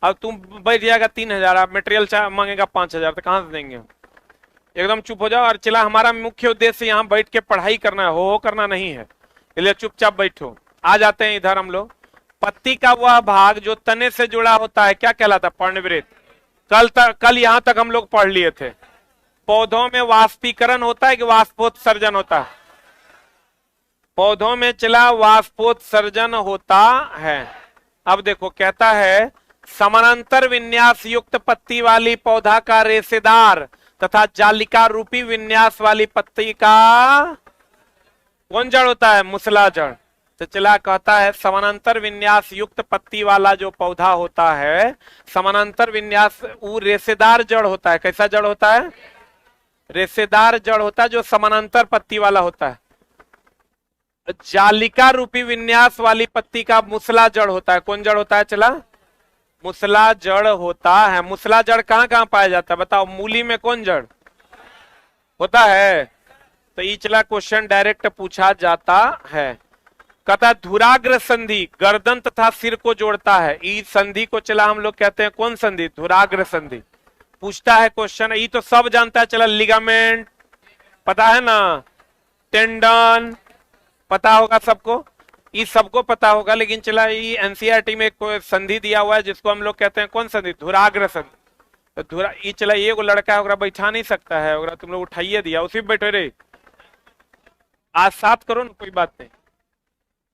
अब तुम बैठ जाएगा 3,000, आप मटेरियल मांगेगा 5,000, तो कहाँ से देंगे? एकदम चुप हो जाओ। और चला, हमारा मुख्य उद्देश्य यहाँ बैठ के पढ़ाई करना है, हो करना नहीं है, इसलिए चुपचाप बैठो। आ जाते हैं इधर हम लोग। पत्ती का वह भाग जो तने से जुड़ा होता है क्या कहलाता है? पर्णवृत्त। कल यहाँ तक हम लोग पढ़ लिए थे। पौधों में वाष्पीकरण होता है कि वाष्पोत्सर्जन होता है? पौधों में चला वाष्पोत्सर्जन होता है। अब देखो, कहता है समानांतर विन्यास युक्त पत्ती वाली पौधा का रेशेदार तथा जालिका रूपी विन्यास वाली पत्ती का कौन जड़ होता है? मुसला जड़। तो चला, कहता है समानांतर विन्यास युक्त पत्ती वाला जो पौधा होता है, समानांतर विन्यास, वो रेशेदार जड़ होता है। कैसा जड़ होता है? रेशेदार जड़ होता है जो समानांतर पत्ती वाला होता है। जालिका रूपी विन्यास वाली पत्ती का मुसला जड़ होता है। कौन जड़ होता है? चला, मुसला जड़ होता है। मुसला जड़ कहां कहां पाया जाता है बताओ? मूली में कौन जड़ होता है? तो ये चला क्वेश्चन डायरेक्ट पूछा जाता है। कहता है धुराग्र संधि गर्दन तथा सिर को जोड़ता है। इस संधि को चला हम लोग कहते हैं कौन संधि? धुराग्र संधि। पूछता है क्वेश्चन, ये तो सब जानता है। चला, लिगामेंट पता है ना, टेंडन पता होगा सबको, ये सबको पता होगा। लेकिन चला, ये एनसीईआरटी में एक संधि दिया हुआ है जिसको हम लोग कहते हैं कौन संधि? धुराग्र संधि। तो धुरा, ये चला, ये लड़का है, बैठा नहीं सकता है, तुम लोग उठाइए दिया, उसी में बैठे रहे। आज 7 करो ना, कोई बात नहीं,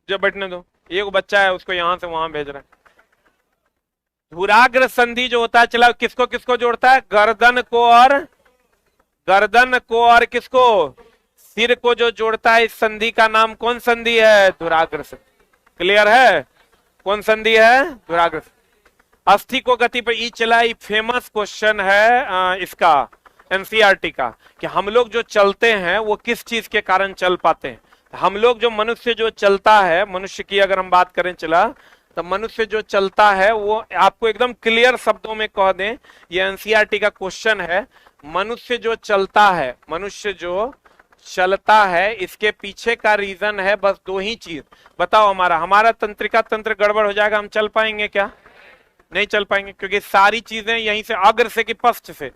जो बैठने दो। एक बच्चा है, उसको यहां से वहां भेज रहा है। धुराग्र संधि जो होता है, चला किसको किसको जोड़ता है? गर्दन को और किसको? सिर को जो जोड़ता है। इस संधि का नाम कौन संधि है? धुराग्र संधि। क्लियर है? कौन संधि है? धुराग्र संधि। अस्थि को गति पर, ई चला, ई फेमस क्वेश्चन है इसका एनसीईआरटी का, कि हम लोग जो चलते हैं वो किस चीज के कारण चल पाते हैं। हम लोग जो मनुष्य जो चलता है, मनुष्य की अगर हम बात करें चला, तो मनुष्य जो चलता है वो आपको एकदम क्लियर शब्दों में कह दें, ये एनसीईआरटी का क्वेश्चन है। मनुष्य जो चलता है, मनुष्य जो चलता है, इसके पीछे का रीजन है बस 2 ही चीज। बताओ, हमारा तंत्रिका तंत्र गड़बड़ हो जाएगा, हम चल पाएंगे क्या? नहीं चल पाएंगे, क्योंकि सारी चीजें यहीं से, अग्र से कि पश्च से।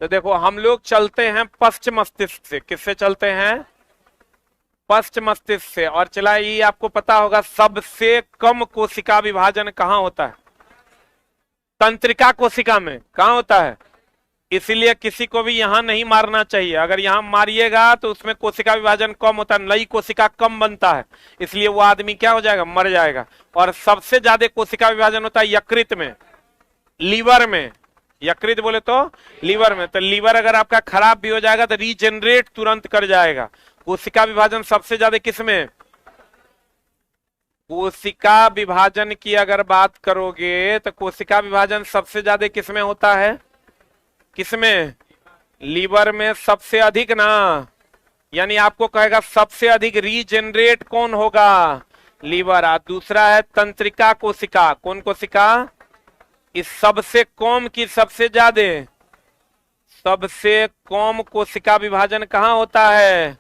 तो देखो, हम लोग चलते हैं पश्च मस्तिष्क से। किससे चलते हैं? पश्च मस्तिष्क से। और चला, ये आपको पता होगा सबसे कम कोशिका विभाजन कहाँ होता है? तंत्रिका कोशिका में। कहाँ होता है? इसीलिए किसी को भी यहां नहीं मारना चाहिए। अगर यहां मारिएगा तो उसमें कोशिका विभाजन कम होता है, नई कोशिका कम बनता है, इसलिए वो आदमी क्या हो जाएगा? मर जाएगा। और सबसे ज्यादा कोशिका विभाजन होता है यकृत में, लीवर में। यकृत बोले तो लीवर में। तो लीवर अगर आपका खराब भी हो जाएगा तो रीजनरेट तुरंत कर जाएगा। कोशिका विभाजन सबसे ज्यादा किसमें? कोशिका विभाजन की अगर बात करोगे तो कोशिका विभाजन सबसे ज्यादा किसमें होता है? किसमें? लीवर में सबसे अधिक ना। यानी आपको कहेगा सबसे अधिक रीजनरेट कौन होगा? लीवर। दूसरा है तंत्रिका कोशिका। कौन कोशिका? इस सबसे कम की सबसे ज्यादा, सबसे कम कोशिका विभाजन कहाँ होता है?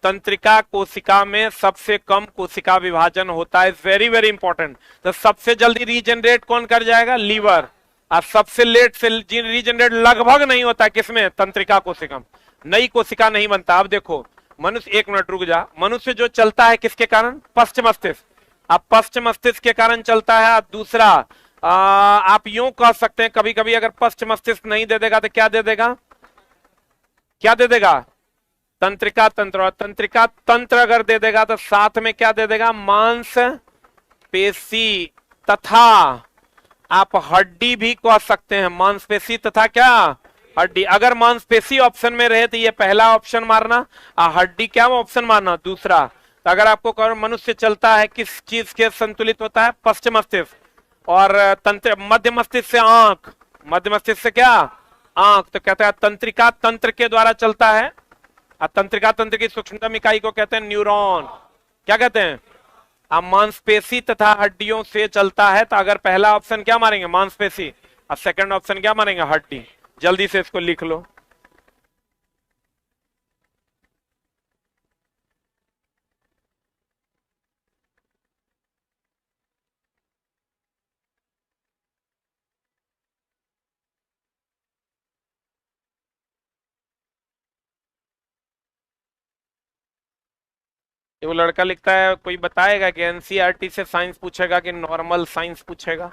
तंत्रिका कोशिका में सबसे कम कोशिका विभाजन होता है। Very very important. तो सबसे जल्दी रीजनरेट कौन कर जाएगा? लीवर। और सबसे लेट से रीजनरेट लगभग नहीं होता किसमें? तंत्रिका कोशिका में। नई कोशिका नहीं बनता। अब देखो, मनुष्य, 1 मिनट रुक जा। मनुष्य जो चलता है किसके कारण? पश्च मस्तिष्क। अब पश्च मस्तिष्क के कारण चलता है। दूसरा, आप यूं कह सकते हैं, कभी कभी अगर पश्च मस्तिष्क नहीं दे देगा तो क्या दे देगा? क्या दे देगा? तंत्रिका तंत्र। और तंत्रिका तंत्र अगर दे देगा तो साथ में क्या दे देगा? मांस पेशी तथा, आप हड्डी भी कह सकते हैं। मांसपेशी तथा क्या? हड्डी। अगर मांसपेशी ऑप्शन में रहे तो ये पहला ऑप्शन मारना, और हड्डी क्या ऑप्शन मारना? दूसरा। तो अगर आपको कहो मनुष्य चलता है किस चीज के संतुलित होता है? पश्च मस्तिष्क। और तंत्र, मध्य मस्तिष्क से आंख। मध्य मस्तिष्क से क्या? आंख। तो कहता है तंत्रिका तंत्र के द्वारा चलता है। और तंत्रिका तंत्र की सूक्ष्मतम इकाई को कहते हैं न्यूरॉन। क्या कहते हैं? अब मांसपेशी तथा हड्डियों से चलता है। तो अगर पहला ऑप्शन क्या मारेंगे? मांसपेशी। और सेकंड ऑप्शन क्या मारेंगे? हड्डी। जल्दी से इसको लिख लो। ये वो लड़का लिखता है, कोई बताएगा कि एनसीईआरटी से साइंस पूछेगा कि नॉर्मल साइंस पूछेगा?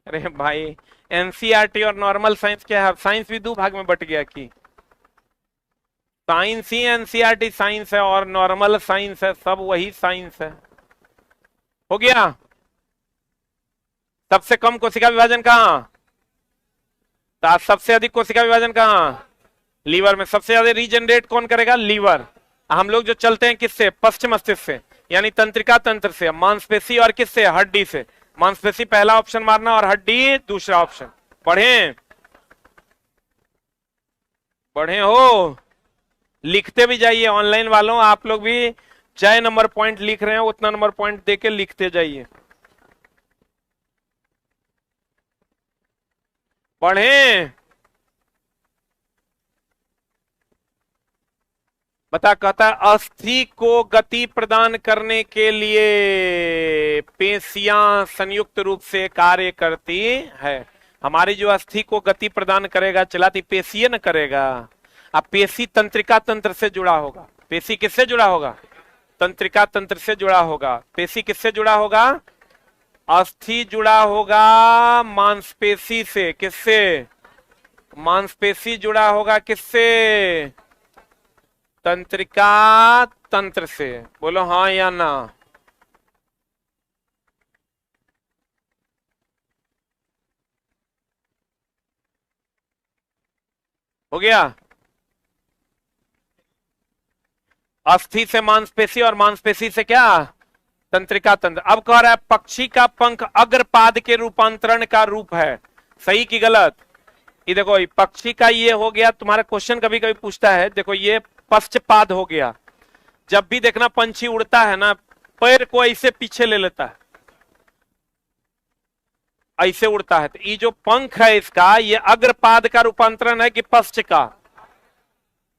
अरे भाई, एनसीईआरटी और नॉर्मल साइंस क्या है? साइंस भी दो भाग में बट गया कि साइंस ही एनसीईआरटी साइंस है और नॉर्मल साइंस है, सब वही साइंस है। हो गया। सबसे कम कोशिका विभाजन कहाँ? सबसे अधिक कोशिका विभाजन कहाँ? लीवर में। सबसे ज्यादा रीजनरेट कौन करेगा? लीवर। हम लोग जो चलते हैं किससे? पश्चिम मस्तिष्क से, यानी तंत्रिका तंत्र से, मांसपेशी और किससे? हड्डी से। मांसपेशी पहला ऑप्शन मारना और हड्डी दूसरा ऑप्शन। पढ़े पढ़े हो, लिखते भी जाइए। ऑनलाइन वालों, आप लोग भी चाहे नंबर पॉइंट लिख रहे हैं उतना नंबर पॉइंट देके लिखते जाइए। पढ़े। बता, कहता है अस्थि को गति प्रदान करने के लिए पेशियां संयुक्त रूप से कार्य करती है। हमारी जो अस्थि को गति प्रदान करेगा, चलाती पेशीय न करेगा। अब पेशी तंत्रिका तंत्र से जुड़ा होगा। पेशी किससे जुड़ा होगा? तंत्रिका तंत्र से जुड़ा होगा। पेशी किससे जुड़ा होगा? अस्थि जुड़ा होगा मांसपेशी से। किससे? मांसपेशी जुड़ा होगा किससे? तंत्रिका तंत्र से। बोलो हाँ या ना। हो गया। अस्थि से मांसपेशी और मांसपेशी से क्या? तंत्रिका तंत्र। अब कह रहा है पक्षी का पंख अग्रपाद के रूपांतरण का रूप है। सही कि गलत? ये देखो, पक्षी का ये हो गया। तुम्हारा क्वेश्चन कभी कभी पूछता है, देखो ये पश्चपाद हो गया। जब भी देखना पंछी उड़ता है ना, पैर को ऐसे पीछे ले लेता है, ऐसे उड़ता है। तो ये जो पंख है इसका, ये अग्रपाद का रूपांतरण है कि पश्च का?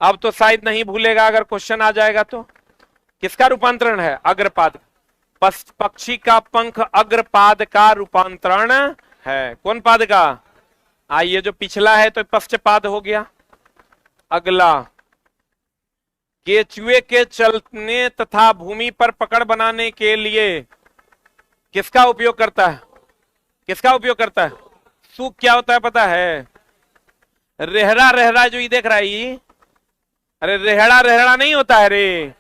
अब तो शायद नहीं भूलेगा अगर क्वेश्चन आ जाएगा तो। किसका रूपांतरण है? अग्रपाद। पक्षी का पंख अग्रपाद का रूपांतरण है। कौन पाद का? ये जो पिछला है तो पश्चपाद हो गया। अगला, केचुए के चलने तथा भूमि पर पकड़ बनाने के लिए किसका उपयोग करता है? किसका उपयोग करता है? सूक क्या होता है पता है? रेहड़ा। रेहड़ा जो ये देख रहा है ये, अरे रेहड़ा रेहड़ा नहीं होता है रे,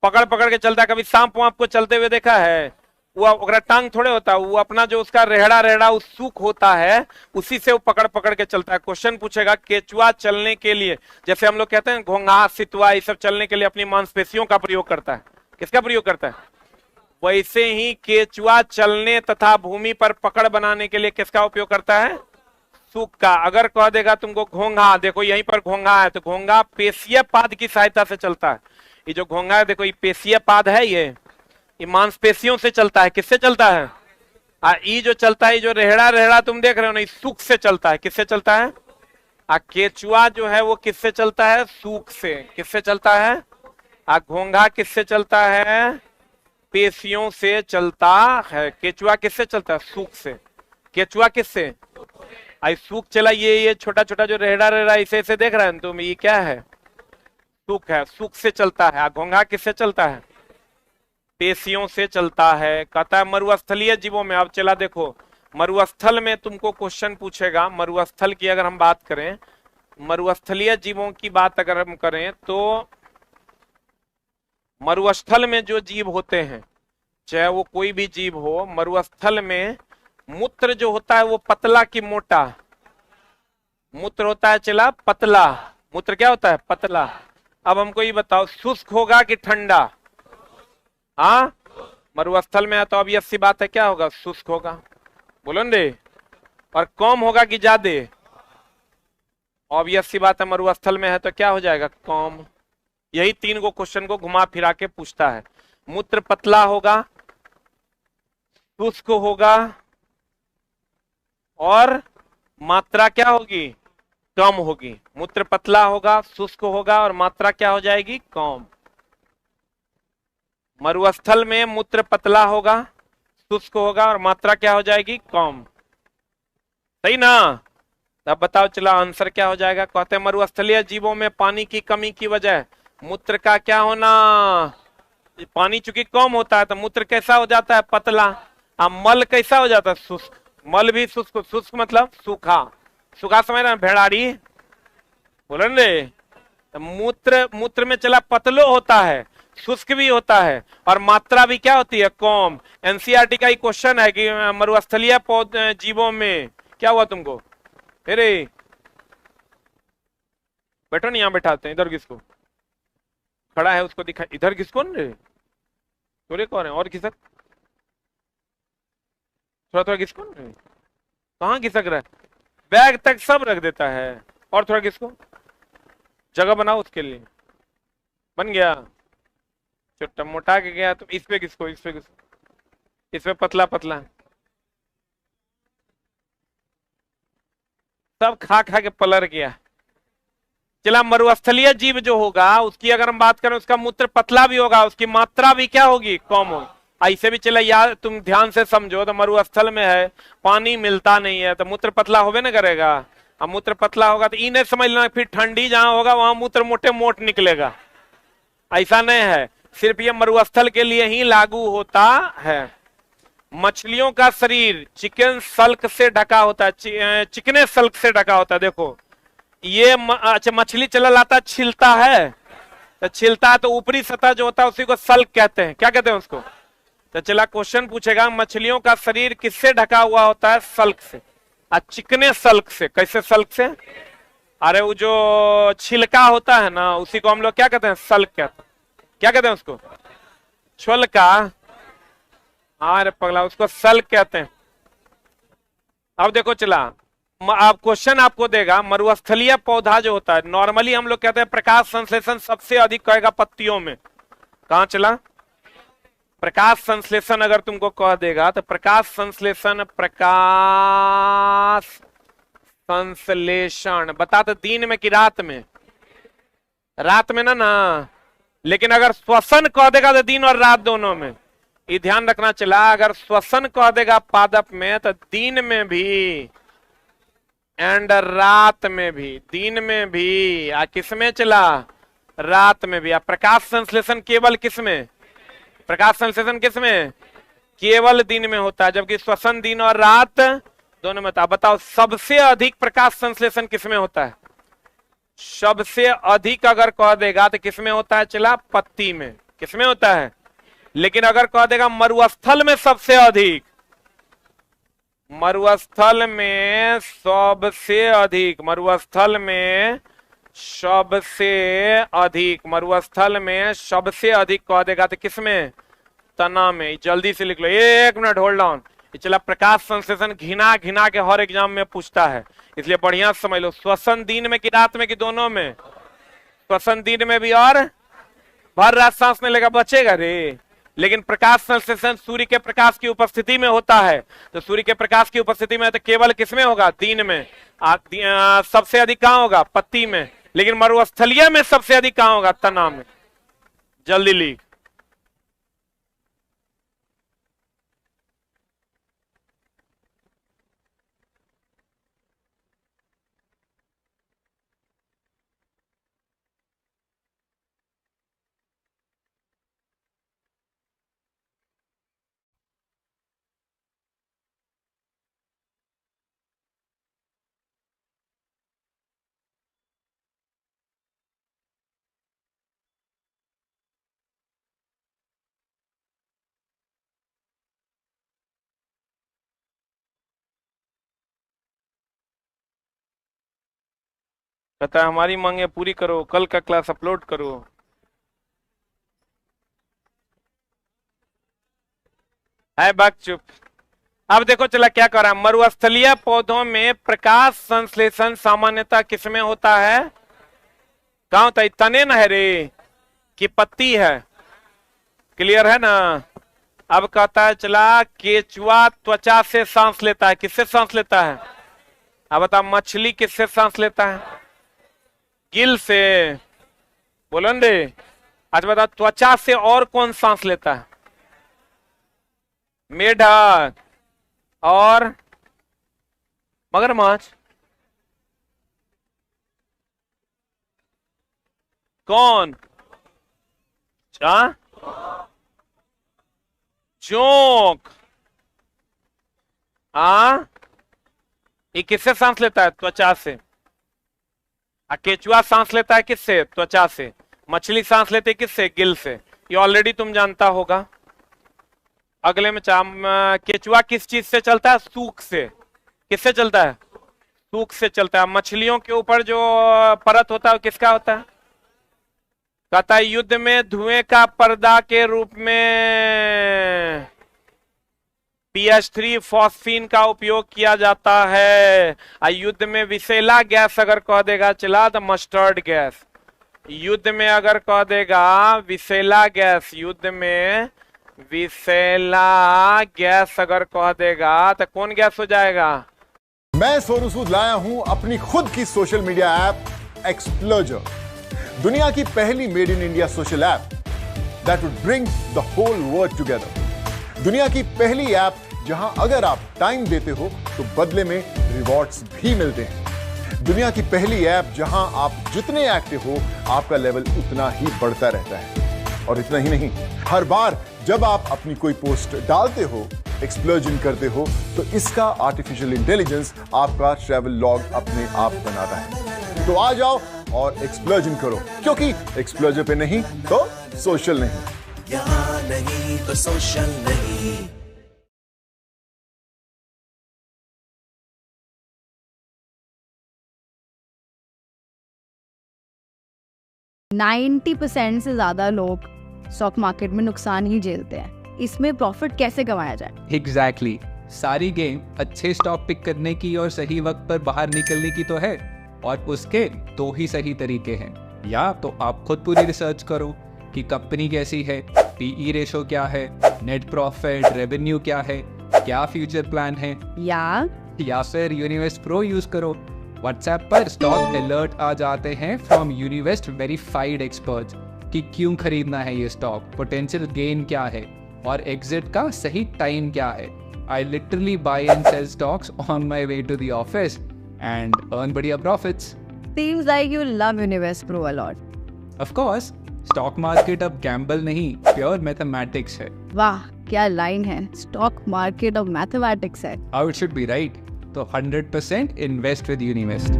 पकड़ पकड़ के चलता है। कभी सांप वाप को चलते हुए देखा है? वो टांग थोड़े होता है, वो अपना जो उसका रेहड़ा रेहड़ा उस सूख होता है, उसी से वो पकड़ पकड़ के चलता है। क्वेश्चन पूछेगा केचुआ चलने के लिए, जैसे हम लोग कहते हैं घोंघा सितुआ, ये सब चलने के लिए अपनी मांसपेशियों का प्रयोग करता है। किसका प्रयोग करता है? वैसे ही केचुआ चलने तथा भूमि पर पकड़ बनाने के लिए किसका उपयोग करता है? सूक का। अगर कह देगा तुमको घोंघा, देखो यहीं पर घोंघा है, तो घोंघा पेशीय पाद की सहायता से चलता है। ये जो घोंघा है देखो, ये पेशीय पाद है, ये मांसपेशियों से चलता है। किससे चलता है? ये जो चलता है, जो रेहड़ा रेहड़ा तुम देख रहे हो ना, सूख से चलता है। किससे चलता है? केचुआ जो है वो किससे चलता है? सूख से। किससे चलता है? घोंघा किससे चलता है? पेशियों से चलता है। केचुआ किससे चलता है? सूख से। केचुआ किससे? आई सूख चला। ये छोटा छोटा जो रेहड़ा रेहड़ा इसे इसे देख रहे हैं तुम, ये क्या है? सूख है। सूख से चलता है। घोंघा किससे चलता है? पेशियों से चलता है। कहता है मरुस्थलीय जीवों में। अब चला देखो, मरुस्थल में तुमको क्वेश्चन पूछेगा। मरुस्थल की अगर हम बात करें, मरुस्थलीय जीवों की बात अगर हम करें, तो मरुस्थल में जो जीव होते हैं, चाहे वो कोई भी जीव हो, मरुस्थल में मूत्र जो होता है वो पतला की मोटा? मूत्र होता है चला पतला। मूत्र क्या होता है? पतला। अब हमको ये बताओ, शुष्क होगा कि ठंडा? हाँ, मरुस्थल में है तो अब सी बात है, क्या होगा? शुष्क होगा। बोलो रे। और कम होगा कि ज्यादा? ऑब्वियस सी बात है, मरुस्थल में है तो क्या हो जाएगा? कम। यही तीन गो क्वेश्चन को घुमा फिरा के पूछता है। मूत्र पतला होगा, शुष्क होगा, और मात्रा क्या होगी? कम होगी। मूत्र पतला होगा, शुष्क होगा, और मात्रा क्या हो जाएगी? कम। मरुस्थल में मूत्र पतला होगा, शुष्क होगा, और मात्रा क्या हो जाएगी? कम। सही ना? अब बताओ चला आंसर क्या हो जाएगा। कहते हैं मरुस्थलीय जीवों में पानी की कमी की वजह मूत्र का क्या होना, पानी चूंकि कम होता है तो मूत्र कैसा हो जाता है, पतला। अब मल कैसा हो जाता है, शुष्क। मल भी शुष्क, शुष्क मतलब सूखा। सूखा समझ रहे हैं, भेड़ाड़ी बोले रे। तो मूत्र, मूत्र में चला पतलो होता है, शुष्क भी होता है, और मात्रा भी क्या होती है, कम। एनसीईआरटी का ही क्वेश्चन है कि मरुस्थलीय पौध जीवों में क्या हुआ तुमको, अरे बैठो नहीं, यहां बैठाते हैं, इधर किसको खड़ा है उसको दिखा, इधर किसको रे, तोरे कौन है, और खिसक, थोड़ा थोड़ा किसको रे, कहाँ खिसक रहा है, बैग तक सब रख देता है, और थोड़ा किसको, जगह बनाओ उसके लिए, बन गया, छोटा मोटा के गया, तो इस पे किसको, इस पे किसको, इस पे पतला पतला, सब खा खा के पलर गया। चला मरुस्थलीय जीव जो होगा उसकी अगर हम बात करें, उसका मूत्र पतला भी होगा, उसकी मात्रा भी क्या होगी, कम होगी। ऐसे भी चला यार, तुम ध्यान से समझो, तो मरुस्थल में है, पानी मिलता नहीं है, तो मूत्र पतला होवे ना करेगा। अब मूत्र पतला होगा तो इन्हें समझ लेना, फिर ठंडी जहां होगा वहां मूत्र मोटे मोट निकलेगा, ऐसा नहीं है। सिर्फ ये मरुस्थल के लिए ही लागू होता है। मछलियों का शरीर चिकन सल्क से ढका होता है, चिकने सल्क से ढका होता है। देखो ये अच्छा, मछली चला लाता छिलता है, तो छिलता है तो ऊपरी सतह जो होता है उसी को सल्क कहते हैं, क्या कहते हैं उसको। तो चला क्वेश्चन पूछेगा, मछलियों का शरीर किससे ढका हुआ होता है, सल्क से, और चिकने सल्क से। कैसे सल्क से, अरे वो जो छिलका होता है ना उसी को हम लोग क्या कहते हैं, सल्क कहते हैं। क्या कहते हैं उसको, छोलका, अरे पगला उसको सल्क कहते हैं। अब देखो चला, आप क्वेश्चन आपको देगा, मरुस्थलीय पौधा जो होता है, नॉर्मली हम लोग कहते हैं प्रकाश संश्लेषण सबसे अधिक कहेगा पत्तियों में। कहां चला, प्रकाश संश्लेषण अगर तुमको कह देगा तो प्रकाश संश्लेषण, प्रकाश संश्लेषण बता तो दिन में कि रात में, रात में ना लेकिन अगर श्वसन कह देगा तो दिन और रात दोनों में। ये ध्यान रखना चला, अगर श्वसन कह देगा पादप में तो दिन में भी एंड रात में भी, दिन में भी, किस में चला, रात में भी। प्रकाश संश्लेषण केवल किस में, प्रकाश संश्लेषण किस में, केवल दिन में होता है, जबकि श्वसन दिन और रात दोनों में होता है। बताओ सबसे अधिक प्रकाश संश्लेषण किस में होता है, सबसे अधिक अगर कह देगा तो किस में होता है, चला पत्ती में, किस में होता है। लेकिन अगर कह देगा मरुस्थल में सबसे अधिक, मरुस्थल में सबसे अधिक, मरुस्थल में सबसे अधिक, मरुस्थल में सबसे अधिक कह देगा तो किसमें, तना में। जल्दी से लिख लो, एक मिनट होल्ड ऑन। चला प्रकाश संश्लेषण घिना घिना के हर एग्जाम में पूछता है, इसलिए बढ़िया समझ लो। श्वसन दिन में कि रात में कि दोनों में, श्वसन दिन में भी और भर रात सांस में लेगा बचेगा रे। लेकिन प्रकाश संश्लेषण सूर्य के प्रकाश की उपस्थिति में होता है, तो सूर्य के प्रकाश की उपस्थिति में तो केवल किसमें होगा, दिन में। सबसे अधिक कहां होगा, पत्ती में। लेकिन मरुस्थलीय में सबसे अधिक कहां होगा, तना में। जल्दी लिख। कहता है हमारी मांगे पूरी करो, कल का क्लास अपलोड करो। है बात चुप। अब देखो चला क्या कर रहा है, मरुस्थलीय पौधों में प्रकाश संश्लेषण सामान्यतः किसमें होता है, कहां होता है, तने न है रे कि पत्ती है, क्लियर है ना। अब कहता है चला केचुआ त्वचा से सांस लेता है, किससे सांस लेता है। अब बता मछली किससे सांस लेता है, गिल से, बोलो रे। अच्छा बता त्वचा से और कौन सांस लेता है, मेढक और मगरमच्छ, कौन, हाँ, जोंक। हाँ, ये किससे सांस लेता है? त्वचा से। केचुआ सांस लेता है किससे? त्वचा से। मछली सांस लेती है किससे? गिल से। ये ऑलरेडी तुम जानता होगा। अगले में केचुआ किस चीज से चलता है? सूख से। किससे चलता है? सूख से चलता है। मछलियों के ऊपर जो परत होता है वो किसका होता है? कहता है युद्ध में धुएं का पर्दा के रूप में PH3 फॉस्फीन का उपयोग किया जाता है। युद्ध में विषैला गैस अगर कह देगा चला तो मस्टर्ड गैस। युद्ध में अगर कह देगा विषैला गैस, युद्ध में विषैला गैस अगर कह देगा तो कौन गैस हो जाएगा? मैं सोनू सूद लाया हूं अपनी खुद की सोशल मीडिया ऐप एक्सप्लोजर, दुनिया की पहली made in India social app that would bring the whole world together. दुनिया की पहली ऐप जहां अगर आप टाइम देते हो तो बदले में रिवॉर्ड्स भी मिलते हैं। दुनिया की पहली ऐप जहां आप जितने एक्टिव हो आपका लेवल उतना ही बढ़ता रहता है। और इतना ही नहीं, हर बार जब आप अपनी कोई पोस्ट डालते हो, एक्सप्लोजन करते हो, तो इसका आर्टिफिशियल इंटेलिजेंस आपका ट्रैवल लॉग अपने आप बनाता है। तो आ जाओ और एक्सप्लोजन करो, क्योंकि एक्सप्लोजर पे नहीं तो सोशल नहीं। यहाँ नहीं तो सोशल नहीं। 90% से ज्यादा लोग स्टॉक मार्केट में नुकसान ही झेलते हैं। इसमें प्रॉफिट कैसे कमाया जाए? एग्जैक्टली सारी गेम अच्छे स्टॉक पिक करने की और सही वक्त पर बाहर निकलने की तो है, और उसके दो ही सही तरीके हैं। या तो आप खुद पूरी रिसर्च करो कि कंपनी कैसी है, पीई रेशो क्या है, नेट प्रॉफिट, रेवेन्यू क्या है, क्या फ्यूचर प्लान है, या फिर यूनिवेस्ट प्रो यूज करो। व्हाट्सएप पर स्टॉक अलर्ट आ जाते हैं फ्रॉम यूनिवेस्ट वेरीफाइड एक्सपर्ट्स कि क्यों खरीदना है ये स्टॉक, पोटेंशियल गेन क्या है और एग्जिट का सही टाइम क्या है। I literally buy and sell stocks on my way to the office and earn बढ़िया profits. Seems like you love Universe Pro a lot. Of course stock market अब gamble नहीं, प्योर मैथमेटिक्स है। वाह क्या line है, stock market और mathematics है। How it should be, right? तो 100% इन्वेस्ट विद यूनिवेस्ट।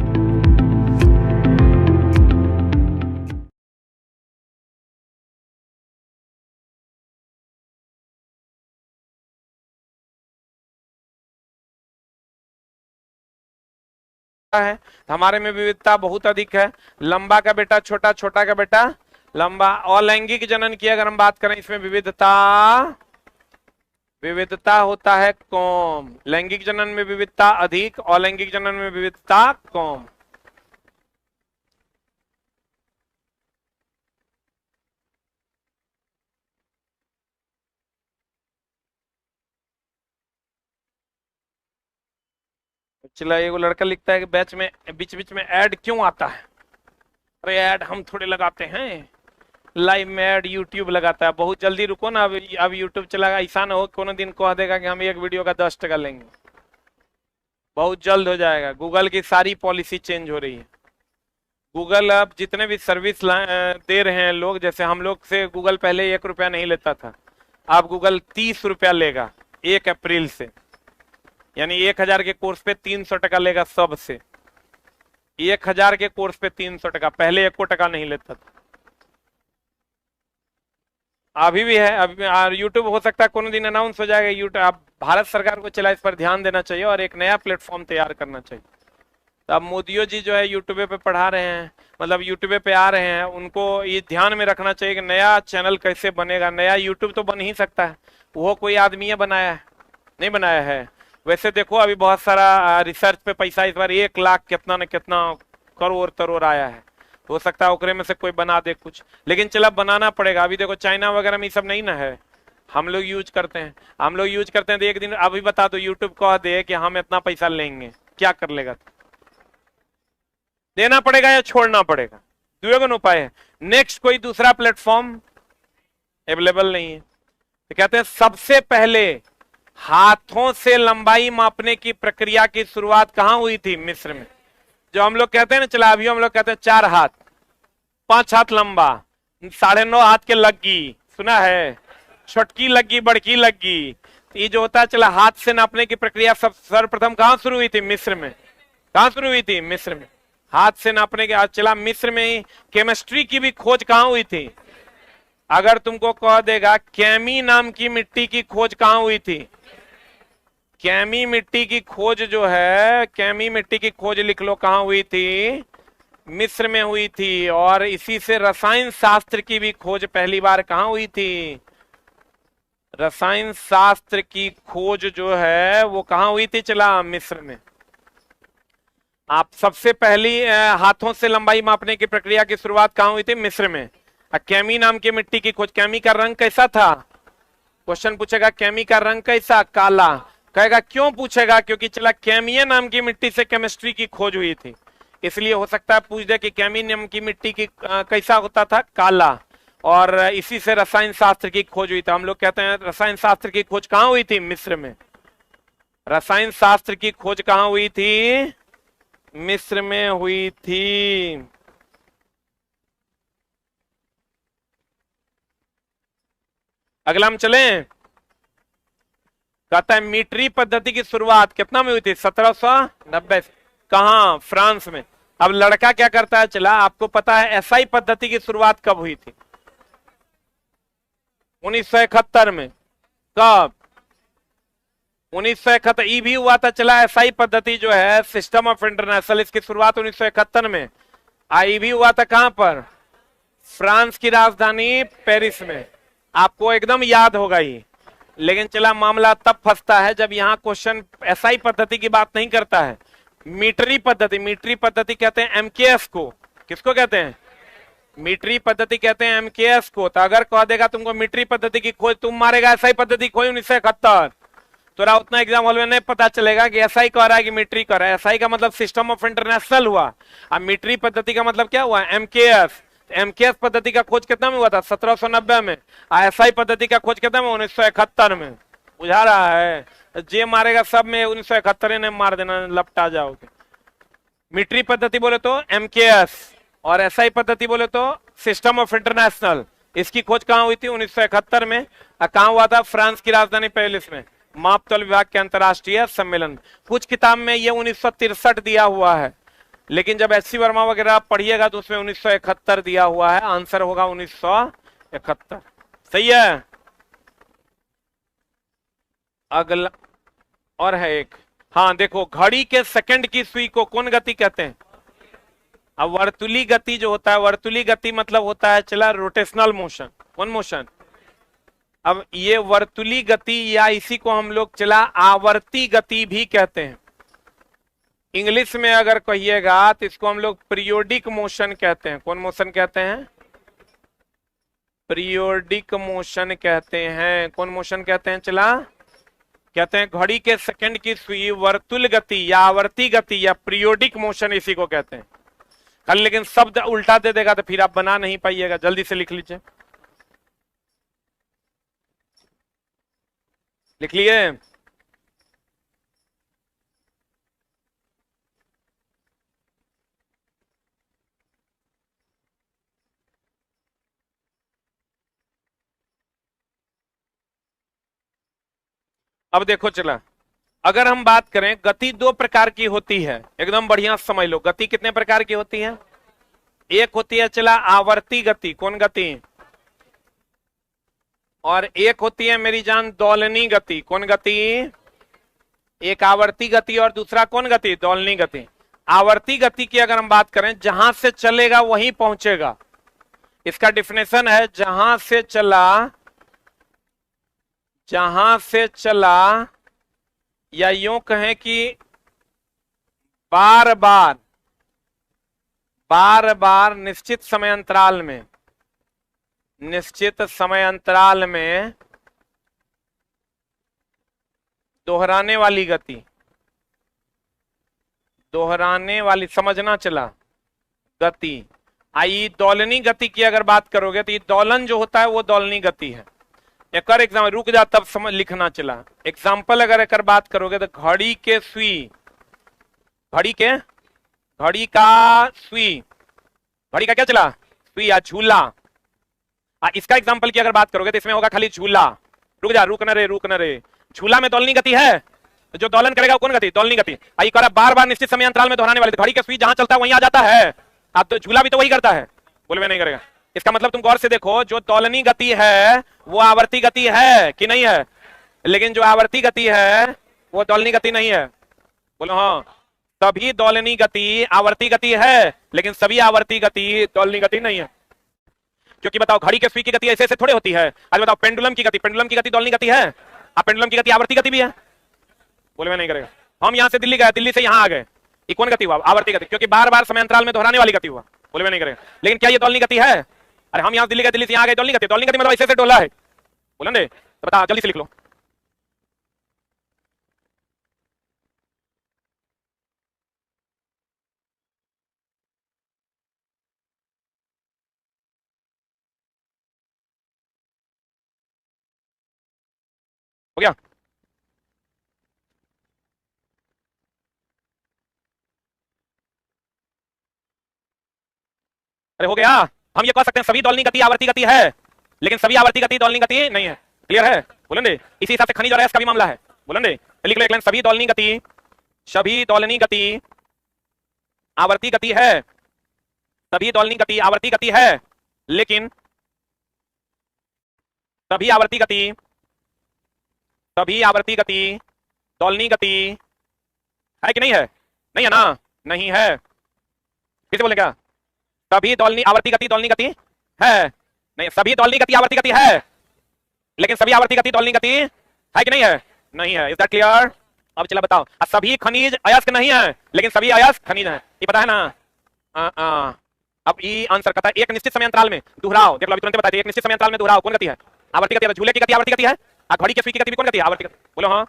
है हमारे में विविधता बहुत अधिक है। लंबा का बेटा छोटा, छोटा का बेटा लंबा। और लैंगिक जनन की अगर हम बात करें, इसमें विविधता होता है कम। लैंगिक जनन में विविधता अधिक और लैंगिक जनन में विविधता कम। चला एगो लड़का लिखता है कि बैच में बीच बीच में ऐड क्यों आता है? अरे ऐड हम थोड़े लगाते हैं, लाइव में ऐड यूट्यूब लगाता है। बहुत जल्दी रुको ना, अब यूट्यूब चलागा, ऐसा ना हो कोनो दिन कह देगा कि हम एक वीडियो का 10 टका लेंगे। बहुत जल्द हो जाएगा। गूगल की सारी पॉलिसी चेंज हो रही है। गूगल अब जितने भी सर्विस दे रहे हैं लोग, जैसे हम लोग से गूगल पहले 1 रुपया नहीं लेता था, अब गूगल 30 रुपया लेगा 1 अप्रैल से। यानी 1000 के कोर्स पे 300 टका लेगा सबसे। 1000 के कोर्स पे 300 टका, पहले 1 टका नहीं लेता था। अभी भी है। अभी यूट्यूब हो सकता है कोनो दिन अनाउंस हो जाएगा। यूट्यूब अब भारत सरकार को चला, इस पर ध्यान देना चाहिए और एक नया प्लेटफॉर्म तैयार करना चाहिए। तो अब मोदियो जी जो है यूट्यूब पे पढ़ा रहे हैं, मतलब यूट्यूब पे आ रहे हैं, उनको ये ध्यान में रखना चाहिए कि नया चैनल कैसे बनेगा। नया यूट्यूब तो बन ही सकता है, वो कोई आदमी बनाया है, नहीं बनाया है। वैसे देखो अभी बहुत सारा रिसर्च पे पैसा इस बार 1 लाख कितना न कितना करोड़ तरोड़ आया है। हो सकता है ओकरे में से कोई बना दे कुछ, लेकिन चला बनाना पड़ेगा। अभी देखो चाइना वगैरह में ये सब नहीं ना है, हम लोग यूज करते हैं। तो एक दिन अभी बता दो यूट्यूब कह दे कि हम इतना पैसा लेंगे, क्या कर लेगा? देना पड़ेगा या छोड़ना पड़ेगा? दुएगुन उपाय है। नेक्स्ट कोई दूसरा प्लेटफॉर्म अवेलेबल नहीं है। तो कहते हैं सबसे पहले हाथों से लंबाई मापने की प्रक्रिया की शुरुआत कहां हुई थी? मिस्र में। जो हम लोग कहते हैं ना, चला अभी हम लोग कहते हैं 4 हाथ 5 हाथ लंबा, 9.5 हाथ के लग्गी, सुना है? छोटकी लग्गी, बड़की लग्गी। तो ये जो होता है, चला हाथ से नापने की प्रक्रिया सब सर्वप्रथम कहां शुरू हुई थी? मिस्र में। कहां शुरू हुई थी? मिस्र में। हाथ से नापने के आज चला मिस्र में ही केमिस्ट्री की भी खोज कहां हुई थी? अगर तुमको कह देगा कैमी नाम की मिट्टी की खोज कहां हुई थी? कैमी मिट्टी की खोज जो है, कैमी मिट्टी की खोज लिख लो, कहां हुई थी? मिस्र में हुई थी। और इसी से रसायन शास्त्र की भी खोज पहली बार कहां हुई थी? रसायन शास्त्र की खोज जो है वो कहां हुई थी? चला मिस्र में। आप सबसे पहली हाथों से लंबाई मापने की प्रक्रिया की शुरुआत कहां हुई थी? मिस्र में। कैमी नाम की मिट्टी की खोज, कैमी का रंग कैसा था? क्वेश्चन पूछेगा कैमी का रंग कैसा? काला। कहेगा क्यों? पूछेगा क्योंकि चला कैमिया नाम की मिट्टी से केमिस्ट्री की खोज हुई थी, इसलिए हो सकता है पूछ दे कि कैमी नाम की मिट्टी की कैसा होता था? काला। और इसी से रसायन शास्त्र की खोज हुई थी। हम लोग कहते हैं रसायन शास्त्र की खोज कहां हुई थी? मिस्र में। रसायन शास्त्र की खोज कहां हुई थी? मिस्र में हुई थी। अगला हम चलें। कहता है मीटरी पद्धति की शुरुआत कितना में हुई थी? 1790। कहां? फ्रांस में। अब लड़का क्या करता है? चला आपको पता है एसआई पद्धति की शुरुआत कब हुई थी? 1971 में। कब? 1971। ई भी हुआ था। चला एसआई पद्धति जो है सिस्टम ऑफ इंटरनेशनल, इसकी शुरुआत 1971 में। आई भी हुआ था कहां पर? फ्रांस की राजधानी पेरिस में। आपको एकदम याद होगा ये। लेकिन चला मामला तब फंसता है जब यहां क्वेश्चन एसआई पद्धति की बात नहीं करता है, मीटरी पद्धति। मीटरी पद्धति कहते हैं एमकेएस को। किसको कहते हैं? मीटरी पद्धति कहते हैं एमकेएस को। तो अगर कह देगा तुमको मीटरी पद्धति की खोज, तुम मारेगा एसआई पद्धति खोज 1971, तो उतना एग्जाम हॉल में नहीं पता चलेगा कि एसआई कह रहा है कि मीटरी कह रहा है। एसआई का मतलब सिस्टम ऑफ इंटरनेशनल हुआ। अब मीटरी पद्धति का मतलब क्या हुआ? एमकेएस। एमकेएस पद्धति का खोज कितना में हुआ था? 1790 में। एसआई पद्धति का खोज कितना में? 1971 में। बुझा रहा है? जे मारेगा सब में 1971 ने मार देना, लपटा जाओगे। मीटरी पद्धति बोले तो एमकेएस, और एसआई पद्धति बोले तो सिस्टम ऑफ इंटरनेशनल। इसकी खोज कहां हुई थी? 1971 में। कहां हुआ था? फ्रांस की राजधानी पेरिस में। मापतौल विभाग के अंतरराष्ट्रीय सम्मेलन। कुछ किताब में ये 1963 दिया हुआ है, लेकिन जब एचसी वर्मा वगैरह पढ़िएगा तो उसमें 1971 दिया हुआ है। आंसर होगा 1971। सही है। अगला और है एक। हाँ देखो, घड़ी के सेकंड की सुई को कौन गति कहते हैं? अब वर्तुली गति जो होता है, वर्तुली गति मतलब होता है चला रोटेशनल मोशन। कौन मोशन? अब ये वर्तुली गति या इसी को हम लोग चला आवर्ती गति भी कहते हैं। इंग्लिश में अगर कहिएगा तो इसको हम लोग पीरियोडिक मोशन कहते हैं। कौन मोशन कहते हैं? पीरियोडिक मोशन कहते हैं। कौन मोशन कहते हैं? चला कहते हैं घड़ी के सेकंड की सुई वर्तुल गति या आवर्ती गति या पीरियोडिक मोशन, इसी को कहते हैं। कल लेकिन शब्द उल्टा दे देगा तो फिर आप बना नहीं पाइएगा। जल्दी से लिख लीजिए। लिख लिए? अब देखो चला, अगर हम बात करें गति 2 प्रकार की होती है, एकदम बढ़िया समझ लो। गति कितने प्रकार की होती है? एक होती है चला आवर्ती गति। कौन गति? और एक होती है मेरी जान दोलनी गति। कौन गति? एक आवर्ती गति और दूसरा कौन गति? दोलनी गति। आवर्ती गति की अगर हम बात करें, जहां से चलेगा वहीं पहुंचेगा। इसका डिफिनेशन है जहां से चला या यूं कहें कि बार बार निश्चित समय अंतराल में दोहराने वाली समझना चला गति। आई दोलनी गति की अगर बात करोगे तो ये दोलन जो होता है वो दोलनी गति है। एक और एग्जाम, रुक जा तब समझ लिखना चला। एग्जाम्पल अगर एक बात करोगे तो घड़ी का सुई, घड़ी का क्या चला? सुई या झूला। इसका एग्जाम्पल की अगर बात करोगे तो इसमें होगा खाली झूला। रुक जा, रुक न रे। झूला में दोलनी गति है, तो जो दोलन करेगा वो कौन गति? दोलनी गति। आई कर बार बार निश्चित समय अंतराल में दोहराने वाले, घड़ी का स्विच जहां चलता है वहीं आ जाता है। अब तो झूला भी तो वही करता है, बोले मैं नहीं करेगा। इसका मतलब तुम गौर से देखो, जो दोलनी गति है वो आवर्ती गति है कि नहीं है, लेकिन जो आवर्ती गति है वो दोलनी गति नहीं है। बोलो हाँ, सभी दोलनी गति आवर्ती गति है, लेकिन सभी आवर्ती गति दोलनी गति नहीं है। क्योंकि बताओ, घड़ी के सुई की गति ऐसे ऐसे थोड़े होती है। आज बताओ, पेंडुलम की गति दोलनी गति है, अब पेंडुलम की गति आवर्ती गति भी है। बोले मैं नहीं करेगा। हम यहां से दिल्ली गए, दिल्ली से यहां आ गए, ये कौन गति हुआ? आवर्ती गति, क्योंकि बार बार समय अंतराल में दोहराने वाली गति हुआ। बोले मैं नहीं करेगा। लेकिन क्या ये दोलनी गति है? अरे हम यहां दिल्ली गए, दिल्ली से यहां आ गए, दोलनी गति मतलब ऐसे ऐसे डोला है। बोले नहीं, तो बता, जल्दी से लिख लो। हो गया? अरे हो गया। हम ये कह सकते हैं सभी दोलनी गति आवर्ती गति है, लेकिन सभी आवर्ती गति दोलनी गति नहीं है। क्लियर है? बोलेंगे। इसी हिसाब से खनिज और अयस्क का भी मामला है। बोलेंगे, लिख लो एक लाइन, सभी दोलनी गति आवर्ती गति है, सभी दोलनी गति आवर्ती गति है, लेकिन सभी आवर्ती गति दोलनी गति है कि नहीं है? नहीं है ना? नहीं है। किसे बोले क्या? सभी दोलनी आवर्ती गति दोलनी गति है, नहीं, सभी दोलनी गति आवर्ती गति है, लेकिन सभी आवर्ती गति दोलनी गति है कि नहीं है? नहीं है। Is that clear? अब चला बताओ, सभी खनिज अयस्क नहीं है, लेकिन सभी अयस्क खनिज है। ये पता है ना? अब ये आंसर कहता है एक निश्चित समय अंतराल में दोहराओ। देख लो, अभी तुरंत बताते, एक निश्चित समय अंतराल में दोहराओ कौन गति है? आवर्ती गति है। झूले की गति आवर्ती गति है, घड़ी के सुई की गति भी कौन गति है? आवर्ती गति। बोलो हाँ।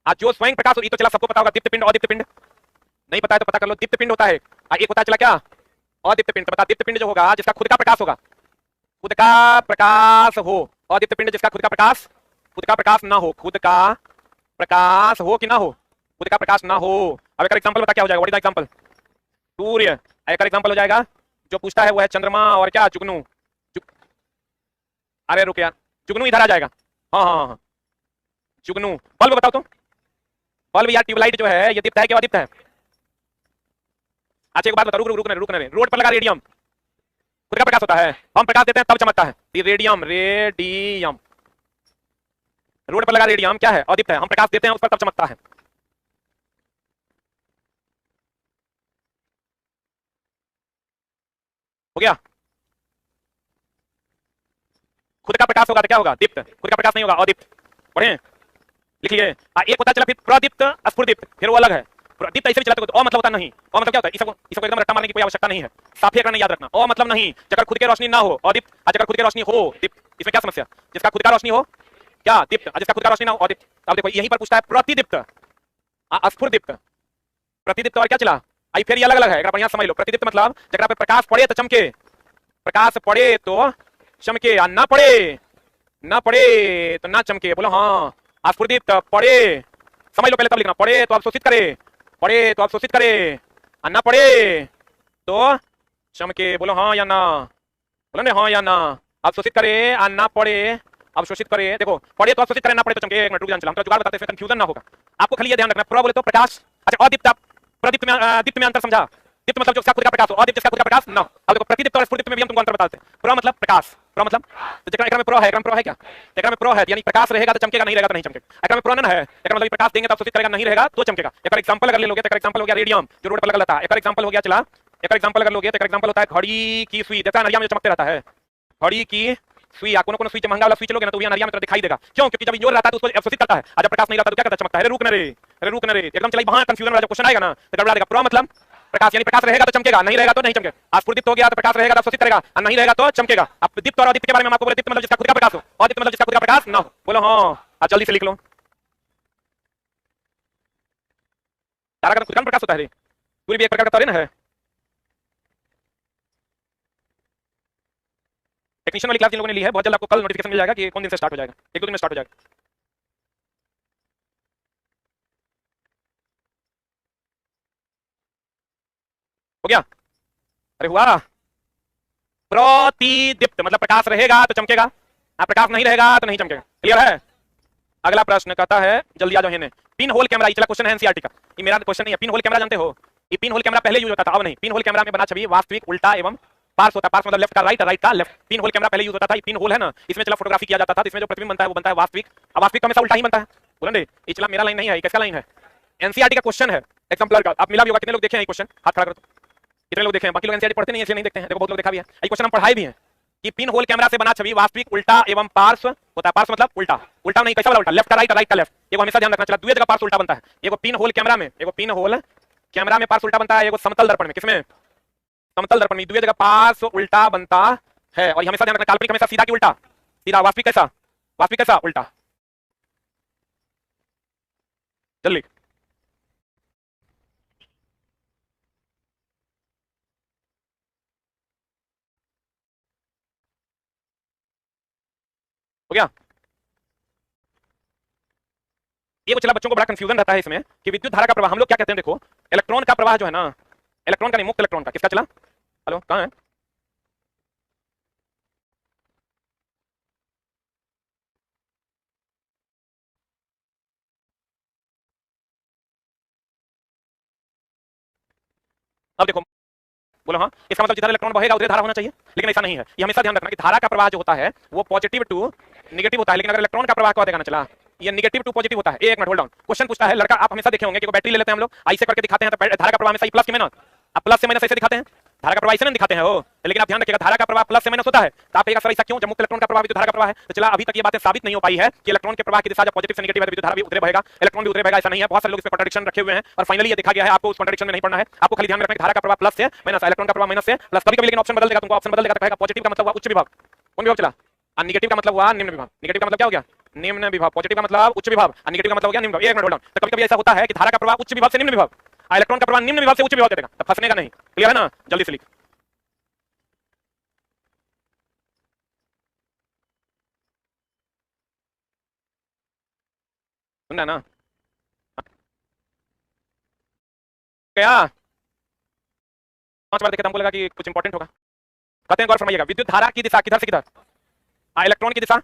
आज जो स्वयं प्रकाश, ये तो चला सबको पता होगा, दीप्त पिंड अदीप्त पिंड। नहीं पता है तो पता कर लो, दीप्त पिंड होता है, एक होता चला क्या? अदीप्त पिंड। तो बता, दीप्त पिंड जो होगा जिसका खुद का प्रकाश होगा, खुद का प्रकाश हो। अदीप्त पिंड जिसका खुद का प्रकाश ना हो, खुद का प्रकाश हो कि ना हो? खुद का प्रकाश ना हो। अब एक एग्जांपल बता क्या हो जाएगा? What is the example? सूर्य। एक एग्जांपल हो जाएगा, जो पूछता है वो है चंद्रमा और क्या? जुगनू। अरे रुक यार, जुगनू इधर आ जाएगा। हाँ, जुगनू। बल्ब बताओ तुम, बल्ब या ट्यूबलाइट जो है ये दीप्त है कि अदीप्त है? अच्छा एक बात बताओ, रुक ना। रोड पर लगा रेडियम खुद का प्रकाश होता है, हम प्रकाश देते हैं तब चमकता है। रेडियम रोड पर लगा रेडियम क्या है? अदीप्त है, हम प्रकाश देते हैं उस पर तब चमकता है। हो गया? खुद का प्रकाश होगा तो क्या होगा? दीप्त। खुद का प्रकाश नहीं होगा, अदीप्त। पढ़े? लिखिए। एक पता चला फिर प्रदीप्त स्फुरदीप्त, फिर वो अलग है। दीप्त ऐसे भी चलाते हो, मतलब होता नहीं। मतलब क्या होता है? इसको एकदम रट्टा मारने की कोई आवश्यकता नहीं है, साफी करना याद रखना। मतलब नहीं, जगह खुद की रोशनी ना हो अदीप्त, जगह खुद की रोशनी हो दीप्त। इसमें क्या समस्या? जिसका खुद का रोशनी हो क्या? दीप्त। जिसका खुद का रोशनी ना हो अदीप्त। अब देखो यहीं पर पूछता है प्रतिदीप्त स्फुरदीप्त। प्रतिदीप्त और क्या चला? आई फिर ये अलग अलग है, बढ़िया समझ लो। प्रतिदीप्त मतलब जगह पे प्रकाश पड़े तो चमके, प्रकाश पड़े तो चमके, या ना पड़े तो ना चमके। बोलो हाँ। स्फुरदीप्त पड़े, समझ लो पहले तब लिखना। पड़े तो अवशोषित करे, ना पड़े तो चमके। बोलो हाँ या ना? बोलो ना हाँ या ना? अवशोषित करे और ना पड़े अवशोषित करे। देखो, पड़े तो अवशोषित करे, ना पड़े तो चमके। एक मिनट रुक जान, चला हम तो जुगाड़ बताते हैं, कंफ्यूजन ना होगा आपको। खाली ये ध्यान रखना, प्र बोले तो प्रकाश। अच्छा, अदीप्त प्रदीप्त में अंतर समझा? दीप्त मतलब जो जिसका खुद का प्रकाश हो, अदीप्त जिसका खुद का प्रकाश ना। अब देखो, प्रतिदीप्त और स्फुरदीप्त में भी हम तुमको अंतर बताते हैं। प्र मतलब प्रकाश, प्र मतलब तो जगह एकरा में प्र है, एकरा में प्र है क्या? एकरा में प्र है, यानी प्रकाश रहेगा तो चमकेगा, नहीं रहेगा तो नहीं चमकेगा। एकरा में प्र न है, एकरा मतलब प्रकाश देंगे तो अवशोषित करेगा, नहीं रहेगा तो चमकेगा। एक एग्जांपल अगर ले लोगे तो एक एग्जांपल हो गया रेडियम जो रोड पर लगा रहता है। एक एग्जांपल हो गया, चला एक एग्जांपल अगर लोगे तो एक एग्जांपल होता है घड़ी की सुई। देखा नरिया में जो चमकते रहता है, घड़ी की सुई। कोनो सुई महंगा वाला सुई चलोगे ना तो नरिया में दिखाई देगा। क्यों? क्योंकि जब जोर रहता है तो उसको अवशोषित करता है, जब प्रकाश नहीं रहता तो क्या करता है? चमकता है। रुक न रे, एकदम चला वहां कंफ्यूजन वाला क्वेश्चन आएगा ना तो गड़बड़ा देगा। प्र मतलब प्रकाश, यानी प्रकाश रहेगा तो चमकेगा, नहीं रहेगा तो नहीं चमकेगा। स्फुरदीप्त हो गया तो प्रकाश रहेगा तो अवशोषित करेगा, और नहीं रहेगा तो चमकेगा। अब दीप्त और अदीप्त के बारे में आपको बोले, दीप्त मतलब जिसका खुद का प्रकाश हो, अदीप्त मतलब जिसका खुद का प्रकाश ना हो। बोलो हाँ। आज जल्दी से लिख लो। तारा का खुद का प्रकाश होता है, सूर्य भी एक प्रकार का तारे ना है। टेक्नीशियन वाली क्लास जिन लोगों ने ली है, बहुत जल्द आपको कल नोटिफिकेशन मिल जाएगा कि कौन दिन से स्टार्ट हो जाएगा। 1-2 दिन में स्टार्ट हो जाएगा। हो गया? अरे हुआ? प्रतिदीप्त मतलब प्रकाश रहेगा तो चमकेगा, प्रकाश नहीं रहेगा तो नहीं चमकेगा। क्लियर है? अगला प्रश्न कहता है, जल्दी आ जाओ। है पिन होल कैमरा, ये चला क्वेश्चन है एनसीईआरटी का, ये मेरा क्वेश्चन नहीं है। पिन होल कैमरा जानते हो? ये पिन होल कैमरा पहले यूज होता था, अब नहीं। पिन होल कैमरा में बना छवि वास्तविक, उल्टा एवं पार्श्व होता है। पार्श्व मतलब लेफ्ट का राइट, राइट का लेफ्ट। पिन होल कैमरा पहले यूज होता था। पिन होल है ना, इसमें चला फोटोग्राफी किया जाता था, इसमें जो प्रतिबिंब बनता है वो बनता है वास्तविक। अब वास्तविक हमेशा उल्टा ही बनता है। बोलन दे, ये चला मेरा लाइन नहीं है, किसका लाइन है? एनसीईआरटी का क्वेश्चन है, एग्जाम्पलर का। आप मिला भी होगा, कितने लोग देखे हैं ये क्वेश्चन? हाथ खड़ा करो। कितने लोग देखे हैं? बाकी लोग एनसीईआरटी पढ़ते नहीं, इसलिए नहीं देखते हैं। देखो बहुत लोग देखा भी है, ये क्वेश्चन हम पढ़ाए भी हैं कि पिन होल कैमरा से बना छवि वास्तविक, उल्टा एवं पार्श्व होता है। पार्श्व मतलब उल्टा, उल्टा नहीं, कैसा वाला उल्टा? लेफ्ट का राइट, राइट का लेफ्ट। ये हमेशा ध्यान रखना चला, द्वितीय जगह पार्श्व उल्टा बनता है। एगो पिन होल कैमरा में, एगो पिन होल कैमरा में पार्श्व उल्टा बनता है, एगो समतल दर्पण में। किसमें? समतल दर्पण में द्वितीय जगह पार्श्व उल्टा बनता है। और हमेशा ध्यान रखना, काल्पनिक हमेशा सीधा की उल्टा, सीधा। वास्तविक कैसा? वास्तविक कैसा? उल्टा। जल्दी हो गया? ये चला बच्चों को बड़ा कंफ्यूजन रहता है इसमें कि विद्युत धारा का प्रवाह हम लोग क्या कहते हैं। देखो, इलेक्ट्रॉन का प्रवाह जो है ना, इलेक्ट्रॉन का नहीं, मुक्त इलेक्ट्रॉन का। किसका चला? हेलो, कहां है? अब देखो, बोलो हाँ, इसका मतलब जिधर इलेक्ट्रॉन बहेगा उधर धारा होना चाहिए, लेकिन ऐसा नहीं है। ये हमेशा ध्यान रखना कि धारा का प्रवाह जो होता है वो पॉजिटिव टू नेगेटिव होता है, लेकिन अगर इलेक्ट्रॉन का प्रवाह को देगा ना चला, ये नेगेटिव टू पॉजिटिव होता है। एक मिनट होल्ड ऑन। क्वेश्चन पूछता है लड़का, आप हमेशा देखे होंगे कि बैटरी ले लेते हैं हम लोग, आई से करके दिखाते हैं, तो धारा का प्रवाह हमेशा प्लस के माइनस, अब प्लस से माइनस ऐसे दिखाते हैं, धारा का प्रवाह ऐसे नहीं दिखाते हैं हो। लेकिन आप ध्यान रखिएगा, धारा का प्रवाह प्लस से माइनस होता है। तो आप कहेगा सर ऐसा क्यों, जब मुक्त इलेक्ट्रॉन का प्रवाह भी तो धारा का प्रवाह है। तो चला अभी तक ये बातें साबित नहीं हो पाई है कि इलेक्ट्रॉन के प्रवाह की दिशा जब पॉजिटिव से नेगेटिव है तो धारा भी उतरे बहेगा, इलेक्ट्रॉन भी उतरे बहेगा, ऐसा नहीं है। बहुत सारे लोग इस पे कॉन्ट्रडिक्शन रखे हुए हैं और फाइनली ये देखा गया है। आपको उस कॉन्ट्रडिक्शन में नहीं पड़ना है, आपको खाली ध्यान रखना है धारा का प्रवाह प्लस से माइनस, इलेक्ट्रॉन का प्रवाह माइनस से प्लस। कभी-कभी लेकिन ऑप्शन बदल देगा, तुमको ऑप्शन बदल देगा, तो कहेगा पॉजिटिव का मतलब हुआ उच्च विभव। कौन विभव चला? और नेगेटिव का मतलब हुआ निम्न विभव। नेगेटिव का मतलब क्या हो गया? निम्न विभव। पॉजिटिव का मतलब उच्च विभव और नेगेटिव का मतलब हो गया निम्न विभव। एक मिनट होल्ड ऑन। तो कभी-कभी ऐसा होता है कि धारा का प्रवाह उच्च विभव से निम्न विभव, इलेक्ट्रॉन का प्रवाह निम्न विभव से उच्च विभव दे देगा, तो फंसने का नहीं। क्लियर है ना? जल्दी से लिख। सुनना ना क्या? 5 बार देखे तो हमको लगा कि कुछ इंपॉर्टेंट होगा। कहते हैं गौर फरमाइएगा, विद्युत धारा की दिशा किधर से किधर? इलेक्ट्रॉन की दिशा,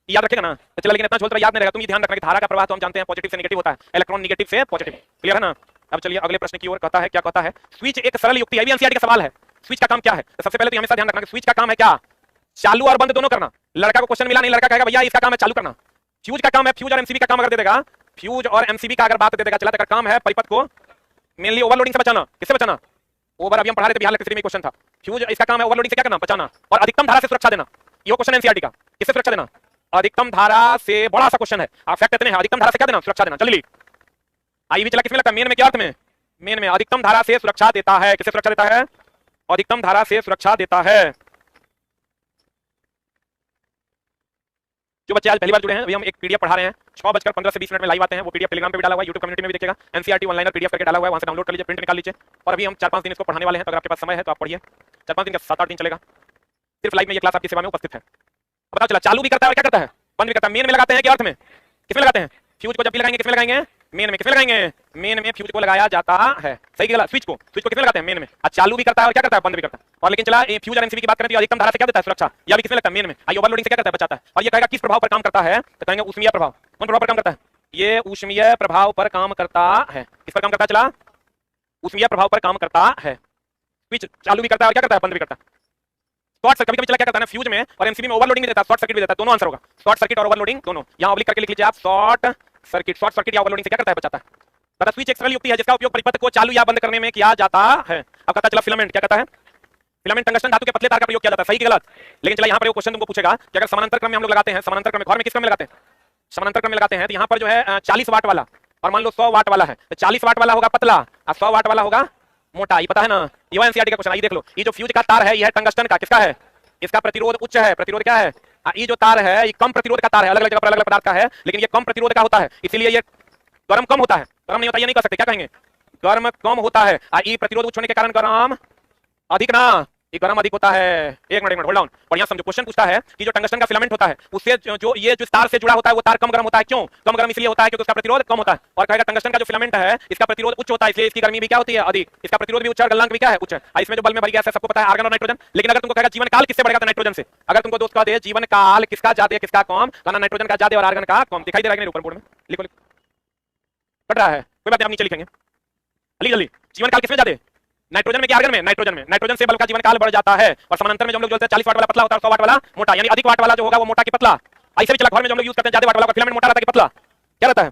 याद रखेगा ना? तो चला, लेकिन इतना झोल तो याद नहीं रहेगा। तुम ये ध्यान रखना कि धारा का प्रवाह तो हम जानते हैं पॉजिटिव से नेगेटिव होता है, इलेक्ट्रॉन नेगेटिव से पॉजिटिव। क्लियर है ना? अब चलिए अगले प्रश्न की ओर। कहता है, क्या कहता है? स्विच एक सरल युक्ति है, एनसीईआरटी का सवाल है। स्विच का काम क्या है? तो सबसे पहले तो हमेशा ध्यान रखना कि स्विच का काम है क्या? चालू और बंद दोनों करना। लड़का को क्वेश्चन मिला नहीं, लड़का कहेगा भैया इसका काम है चालू करना। फ्यूज का काम है, फ्यूज और एमसीबी का काम अगर दे देगा, फ्यूज और एमसीबी का अगर बात दे देगा चला, तो काम है परिपथ को मेनली ओवरलोडिंग से बचाना। किससे बचाना? ओवर, अभी हम पढ़ा रहे थे बिहार इलेक्ट्रिसिटी में क्वेश्चन था। फ्यूज इसका काम है ओवरलोडिंग से क्या करना? बचाना। और अधिकतम धारा से सुरक्षा देना, ये क्वेश्चन एनसीईआरटी का। किससे सुरक्षा देना? अधिकतम धारा से। बड़ा सा क्वेश्चन है, आप फैक्ट इतने हैं, अधिकतम धारा से क्या देना? सुरक्षा देना। चलिए आई भी चला, किसमें लगता है? मेन में क्या अर्थ में? मेन में अधिकतम धारा से सुरक्षा देता है। किससे सुरक्षा देता है? अधिकतम धारा से सुरक्षा देता है। जो बच्चे आज पहली बार जुड़े हैं, अभी हम एक पीडीएफ पढ़ा रहे हैं, 6:15 से 20 मिनट में लाइव आते हैं। वो पीडीएफ टेलीग्राम पे भी डाला हुआ है, यूट्यूब कम्युनिटी में भी देखिएगा। एनसीईआरटी ऑनलाइन पीडीएफ करके डाला हुआ है, वहां से डाउनलोड कर लीजिए, प्रिंट निकाल लीजिए। और अभी हम 4-5 दिन इसको पढ़ाने वाले हैं, तो अगर आपके पास समय है तो आप पढ़िए। 4-5 दिन का 7-8 दिन चलेगा, सिर्फ लाइव में ये क्लास आपकी सेवा में उपस्थित है। पता चला चालू भी करता है और क्या करता है? बंद भी करता है। मेन में लगाते हैं कि अर्थ में? किसमें लगाते हैं? फ्यूज को जब भी लगाएंगे किसमें लगाएंगे? मेन में। किसमें लगाएंगे? मेन में फ्यूज को लगाया जाता है। सही गलत? स्विच को किसमें लगाते हैं? मेन में। और चालू भी करता है और क्या करता है? बंद भी करता है। और लेकिन चला फ्यूज और एमसीबी की बात करें तो अधिकतम धारा से क्या देता है? सुरक्षा। या भी किसमें लगता है? मेन में। आई ओवरलोडिंग से क्या करता है? बचाता है। और ये कहेगा किस प्रभाव पर काम करता है? तो कहेंगे ऊष्मीय प्रभाव। कौन प्रभाव पर काम करता है? ये ऊष्मीय प्रभाव पर काम करता है। किस पर काम करता है? चला ऊष्मीय प्रभाव पर काम करता है। स्विच चालू भी करता है और क्या करता है? बंद भी करता है। शॉर्ट सर्किट कभी चला क्या करता है ना, फ्यूज में और एमसीबी में ओवरलोडिंग भी देता है, शॉर्ट सर्किट भी देता है। दोनों आंसर होगा, शॉर्ट सर्किट और ओवरलोडिंग दोनों। यहां ऑब्लिक करके लिख लीजिए आप, शॉर्ट सर्किट या ओवरलोडिंग से क्या करता है? बचाता है। पता स्विच एक सरल युक्ति है जिसका उपयोग परिपथ को चालू या बंद करने में किया जाता है। अब कहता चला फिलामेंट क्या कहता है? फिलामेंट टंगस्टन धातु के पतले तार का प्रयोग किया जाता है। सही कि गलत? लेकिन चला यहां पर वो क्वेश्चन तुमको पूछेगा कि अगर समानांतर क्रम में हम लोग लगाते हैं, समानांतर क्रम में घर में किस क्रम में लगाते हैं? समानांतर क्रम में लगाते हैं, तो यहां पर जो है 40 वाट वाला और मान लो 100 वाट वाला है, तो 40 वाट वाला होगा पतला और 100 वाट वाला होगा मोटा। ये पता है ना? ये एनसीईआरटी का क्वेश्चन। आइए देख लो, ये जो फ्यूज का तार है, ये है टंगस्टन का। किसका है? इसका प्रतिरोध उच्च है। प्रतिरोध क्या है? ये जो तार है ये कम प्रतिरोध का तार है। अलग अलग जगह पर अलग अलग पदार्थ का है, लेकिन ये कम प्रतिरोध का होता है, इसीलिए ये गर्म कम होता है। गर्म नहीं होता, ये नहीं कर सकते, क्या कहेंगे? गर्म कम होता है। ये प्रतिरोध उच्च होने के कारण गर्म अधिक ना, ये गर्म अधिक होता है। एक मिनट होल्ड डाउन, बढ़िया समझो। क्वेश्चन पूछता है कि जो टंगस्टन का फिलामेंट होता है उससे जो ये जो तार से जुड़ा होता है वो तार कम गर्म होता है। क्यों कम गर्म? इसलिए होता है क्योंकि उसका प्रतिरोध कम होता है। और कहेगा टंगस्टन का जो फिलामेंट है इसका प्रतिरोध उच्च होता है, इसलिए इसकी गर्मी भी क्या होती है? अधिक। इसका प्रतिरोध भी उच्च और गलनांक भी क्या है? उच्च। इसमें जो बल में भरी गैस है सबको पता है, आर्गन और नाइट्रोजन। लेकिन अगर तुमको कहेगा जीवन काल किससे बढ़ेगा? तो नाइट्रोजन से। अगर तुमको दोस्त कह दे जीवन काल किसका ज्यादा किसका कम, तो नाइट्रोजन का ज्यादा और आर्गन का कम। दिखाई दे रहा है ऊपर बोर्ड में? लिखो लिखो, कट रहा है, कोई बात नहीं, आप नीचे लिखेंगे जल्दी। जीवन काल किसमें ज्यादा? नाइट्रोजन में कि आर्गन में? नाइट्रोजन में। नाइट्रोजन से बल्ब का जीवन काल बढ़ जाता है। और समानांतर में जो हम लोग बोलते हैं 40 वाट वाला पतला होता है, 100 वाट वाला मोटा, यानी अधिक वाट वाला जो होगा वो मोटा की पतला। ऐसे भी चला घर में जो हम लोग यूज करते हैं ज्यादा वाट वाला फिलामेंट मोटा रहता है कि पतला? क्या रहता है?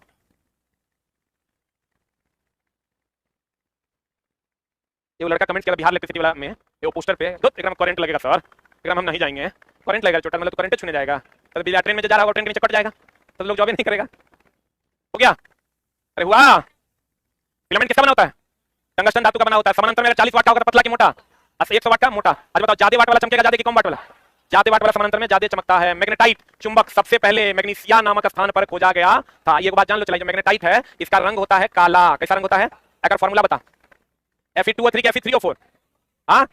ये लड़का कमेंट किया बिहार इलेक्ट्रिसिटी वाला में, ये पोस्टर पे एकदम करंट लगेगा सर, एकदम हम नहीं जाएंगे, करंट लगेगा छोटा, मतलब तो करंट छूने जाएगा, तो बिजली ट्रेन में जा रहा होगा ट्रेन के नीचे कट जाएगा, तो लोग जॉब ही नहीं करेगा। हो गया? अरे हुआ। फिलामेंट किसका बना होता है? टंगस्टन धातु का बना होता है। समानांतर में 40 वाट का होगा पतला की मोटा, 100 वाट का मोटा। आज बताओ ज्यादा वाट वाला चमकेगा ज्यादा कि कम वाट वाला? ज्यादा वाट वाला समानांतर में ज्यादा चमकता है। मैग्नेटाइट चुंबक सबसे पहले मैग्नीशिया नामक स्थान पर खोजा गया था। ये बात जान लो, चला जो मैग्नेटाइट है इसका रंग होता है काला। कैसा रंग होता है? अगर फॉर्मूला बता, Fe2O3 या Fe3O4? हाँ,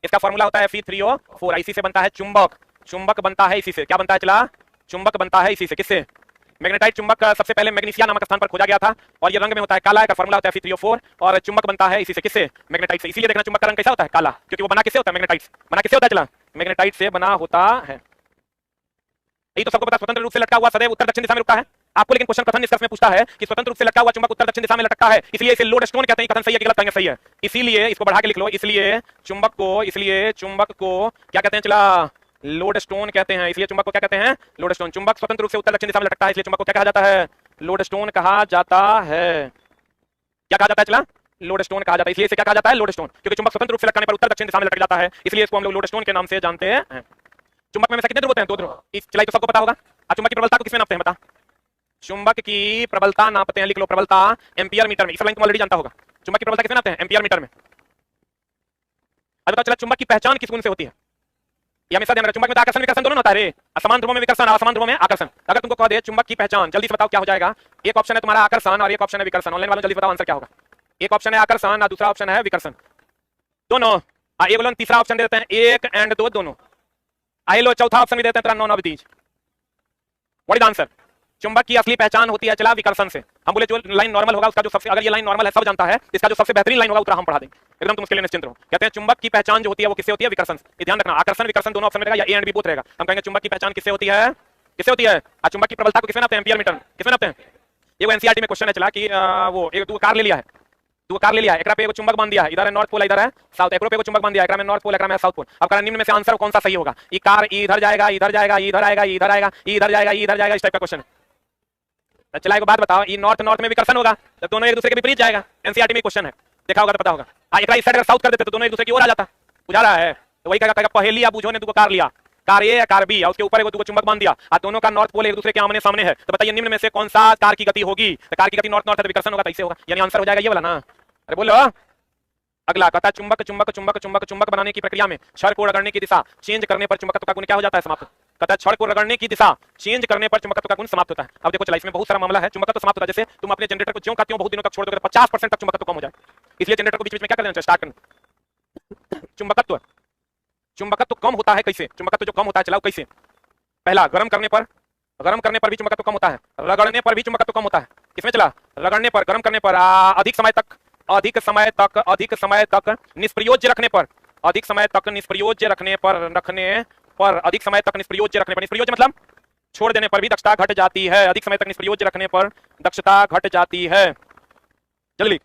इसका फॉर्मूला होता है Fe3O4। इसी से बनता है चुंबक। चुंबक बनता है इसी से। क्या बनता है चला? चुंबक बनता है इसी से। किससे? मैग्नेटाइट चुंबक सबसे पहले मैग्नीशिया नामक स्थान पर खोजा गया था और ये रंग में होता है काला। का फॉर्मूला होता है Fe3O4 और चुंबक बनता है इसी से। किससे? मैग्नेटाइट से। इसीलिए देखना चुंबक का रंग कैसा होता है? काला, क्योंकि वो बना किससे होता है? मैग्नेटाइट। बना किससे होता है चला? मैग्नेटाइट से बना होता है। यही तो सबको पता, स्वतंत्र रूप से लटका हुआ सदैव उत्तर दक्षिण दिशा में रुकता है। आपको लेकिन क्वेश्चन कथन निष्कर्ष में पूछता है कि स्वतंत्र रूप से लटका हुआ चुंबक उत्तर दक्षिण दिशा में लटकता है, इसलिए इसे लोड स्टोन कहते हैं। कथन सही है कि गलत? कहेंगे सही है। इसीलिए इसको बढ़ा के लिख लो, इसलिए चुंबक को क्या कहते हैं चला? लोड स्टोन कहते हैं। इसलिए चुंबक को क्या कहते हैं? Load stone. चुंबक स्वतंत्र रूप से उत्तर दक्षिण दिशा में लटकता है, इसलिए चुंबक को क्या कहा जाता है? लोड स्टोन कहा जाता है। क्या कहा जाता है चला? लोड स्टोन कहा जाता है। इसलिए इसे क्या कहा जाता है? लोड स्टोन, क्योंकि चुंबक स्वतंत्र रूप से लटकने पर उत्तर दक्षिण दिशा में लटक जाता है, इसलिए इसको हम लोग लोड स्टोन के नाम से जानते हैं। चुंबक में कितने ध्रुव होते हैं? 2 ध्रुव। इस चलाई तो सबको पता होगा। चुंबक की प्रबलता को किसमें नापते हैं? बता। चुंबक की प्रबलता नापते हैं, लिख लो, प्रबलता एम्पियर मीटर में। इस लाइन तुम ऑलरेडी जानता होगा। चुंबक की प्रबलता किसमें नापते हैं? एम्पियर मीटर में। अब बताओ चला चुंबक की पहचान किस गुण से होती है? ये हमेशा ध्यान रखना, चुंबक में तो आकर्षण विकर्षण दोनों होता है रे। असमान ध्रुवों में विकर्षण, असमान ध्रुवों में आकर्षण। अगर तुमको कह दे चुंबक की पहचान, जल्दी से बताओ क्या हो जाएगा? एक ऑप्शन है तुम्हारा आकर्षण और एक ऑप्शन है विकर्षण। ऑनलाइन वालों जल्दी बताओ आंसर क्या होगा? एक ऑप्शन है आकर्षण और दूसरा ऑप्शन है विकर्षण। दोनों एक बोलो, तीसरा ऑप्शन दे देते हैं 1 और 2 दोनों। आई लो, चौथा ऑप्शन भी देते हैं तेरा none of these. What is answer? चुंबक की असली पहचान होती है चला विकर्षण से। हम बोले जो लाइन नॉर्मल होगा उसका जो सबसे, अगर ये लाइन नॉर्मल है सब जानता है, इसका जो सबसे बेहतरीन लाइन होगा उतना हम पढ़ा देंगे, एकदम तुम उसके लिए निश्चिंत रहो। कहते हैं चुंबक की पहचान जो होती है वो किससे होती है? विकर्षण से। ये ध्यान रखना, आकर्षण विकर्षण दोनों ऑप्शन में रहेगा या ए एंड बी बोथ रहेगा। हम कहेंगे चुंबक की पहचान किससे होती है? किससे होती है? चुंबक की प्रबलता को किसमें नापते हैं? Ampere meter. किसमें नापते हैं? ये वो एनसीईआरटी में क्वेश्चन है चला कि वो एक कार ले लिया है, कार ले लिया है, एकरा पे एक चुंबक बांध दिया है, इधर है नॉर्थ पोल, इधर है साउथ। एकरो पे एक चुंबक बांध दिया है, एकरा में नॉर्थ पोल, एकरा में साउथ पोल। अब निम्न में से आंसर कौन सा सही होगा? ये कार इधर जाएगा, इधर जाएगा, इधर आएगा, इधर आएगा, इधर जाएगा, इधर जाएगा, इस टाइप का क्वेश्चन है। चला एक बात बताओ, ये नॉर्थ नॉर्थ में विकर्षण होगा तो दोनों एक दूसरे के विपरीत जाएगा। एनसीईआरटी में क्वेश्चन है, देखा होगा तो पता होगा। एक इस साइड अगर साउथ कर देते तो दोनों एक दूसरे की ओर आ जाता। बुझा रहा है? तो वही कहेगा पहली आप बुझो ने तुमको कार लिया, कार ए या कार बी, और उसके ऊपर एक चुंबक बांध दिया और दोनों का नॉर्थ पोल एक दूसरे के आमने सामने है, तो बताइए निम्न में से कौन सा कार की गति होगी? तो कार की गति नॉर्थ नॉर्थ है तो विकर्षण होगा, तो ऐसे होगा, यानी आंसर हो जाएगा ये वाला ना। अरे बोलो। अगला कहता चुंबक चुंबक चुंबक चुंबक चुंबक बनाने की प्रक्रिया में छड़ को रगड़ने की दिशा चेंज करने पर चुंबकत्व का गुण क्या हो जाता है? समाप्त। कहता है छड़ को रगड़ने की दिशा चेंज करने पर चुंबकत्व का गुण समाप्त होता है। अब देखो चला इसमें बहुत सारा मामला है। चुंबकत्व समाप्त होता है, जैसे तुम अपने जनरेटर को ज्यों का त्यों बहुत दिनों तक छोड़ दोगे 50% तक चुंबकत्व कम हो जाए, इसलिए जनरेटर को बीच बीच में क्या कर देना चाहिए? स्टार्ट करना। चुंबकत्व चुंबकत्व कम होता है कैसे? चुंबकत्व जो कम होता है चलाओ कैसे? पहला, गर्म करने पर भी चुंबकत्व कम होता है, रगड़ने पर भी चुंबकत्व कम होता है। किसमें चला? रगड़ने पर, गर्म करने पर, अधिक समय तक निष्प्रयोज्य रखने पर, अधिक समय तक निष्प्रयोज्य रखने पर, निष्प्रयोज्य मतलब छोड़ देने पर भी दक्षता घट जाती है। अधिक समय तक निष्प्रयोज्य रखने पर दक्षता घट जाती है। जल्दी